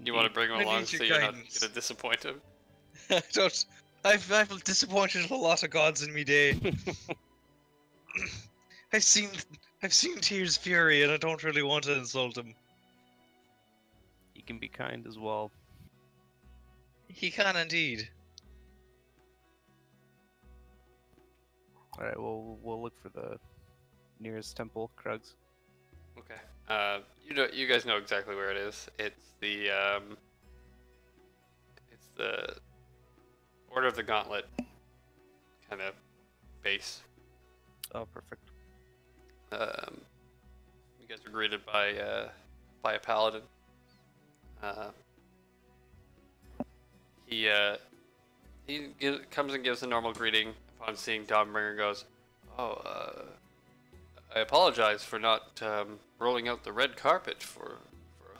You want to bring him I along need so your you're not guidance. gonna disappoint him? I don't. I've disappointed a lot of gods in me day. I've seen Tyr's fury, and I don't really want to insult him. He can be kind as well. He can indeed. All right, we'll look for the nearest temple, Krugs. Okay. You guys know exactly where it is. It's the Order of the Gauntlet kind of base. Oh, perfect. You guys are greeted by a paladin. He comes and gives a normal greeting upon seeing Dawnbringer. Goes, "Oh, I apologize for not rolling out the red carpet for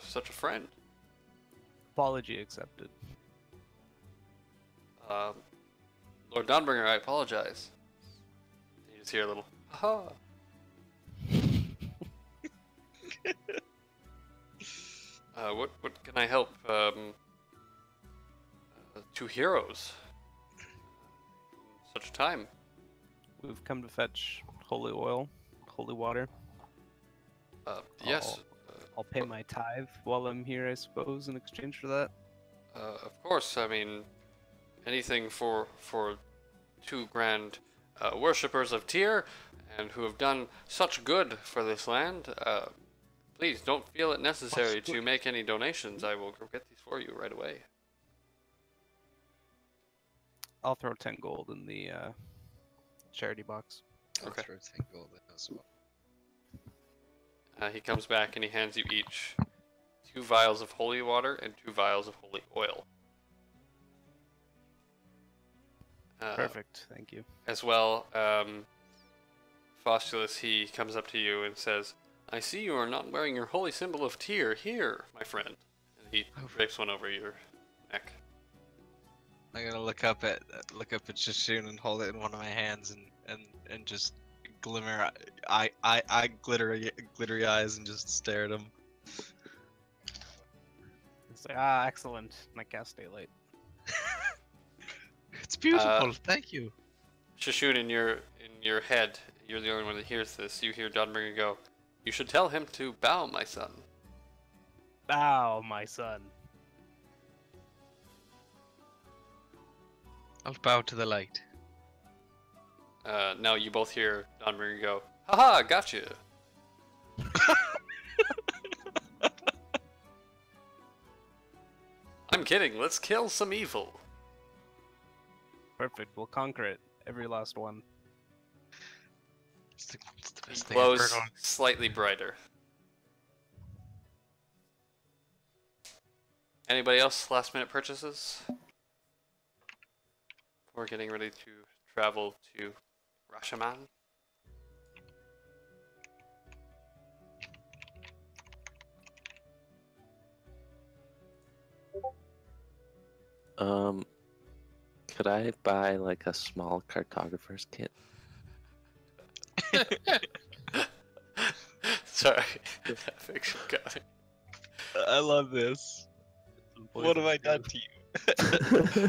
such a friend. Apology accepted. Lord Dawnbringer, I apologize." You just hear a little, "Aha." What can I help two heroes in such a time? We've come to fetch holy oil, holy water. Yes. I'll pay my tithe while I'm here, I suppose, in exchange for that. Of course. I mean, anything for two grand worshippers of Tyr, and who have done such good for this land. Please don't feel it necessary to make any donations. I will go get these for you right away. I'll throw 10 gold in the charity box. Okay. I'll throw 10 gold in as well. He comes back and he hands you each 2 vials of holy water and 2 vials of holy oil. Perfect, thank you. As well, Faustulus, he comes up to you and says, "I see you are not wearing your holy symbol of Tyr here, my friend." And he drapes one over your neck. I'm gonna look up at Shishun and hold it in one of my hands and just glimmer glittery eyes and just stare at him. It's like, excellent. And I cast daylight. It's beautiful. Thank you. Shishun, in your head, you're the only one that hears this. You hear Dawnbringer go, "You should tell him to bow, my son." Bow, my son. I'll bow to the light. Now you both hear Dawnbringer go, haha, gotcha. I'm kidding, let's kill some evil. Perfect. We'll conquer it. Every last one. It's the He best thing I've ever glows done. slightly brighter. Anybody else last minute purchases? We're getting ready to travel to Rashomon. Could I buy like a small cartographer's kit? Sorry, fiction got it. I love this. What have I done to you?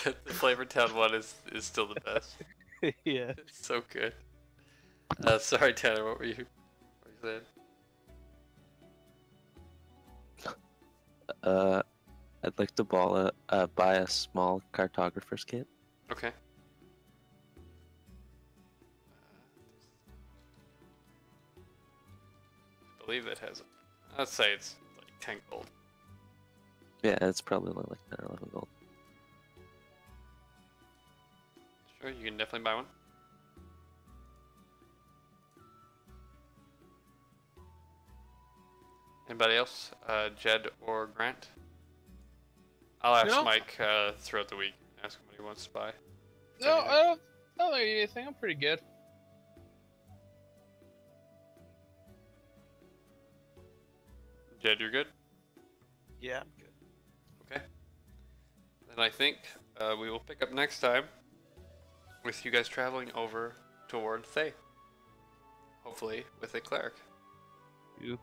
The Flavor Town one is still the best. Yeah. It's so good. Sorry, Tanner, what were you saying? I'd like to buy a small cartographer's kit. Okay. I believe it has. Let's say it's like 10 gold. Yeah, it's probably only like 10 or 11 gold. Sure, you can definitely buy one. Anybody else? Jed or Grant? I'll ask No. Mike throughout the week. Ask him what he wants to buy. No, I don't think anything. I'm pretty good. Jed, you're good? Yeah, I'm good. Okay. Then I think we will pick up next time with you guys traveling over toward Thay. Hopefully with a cleric. You.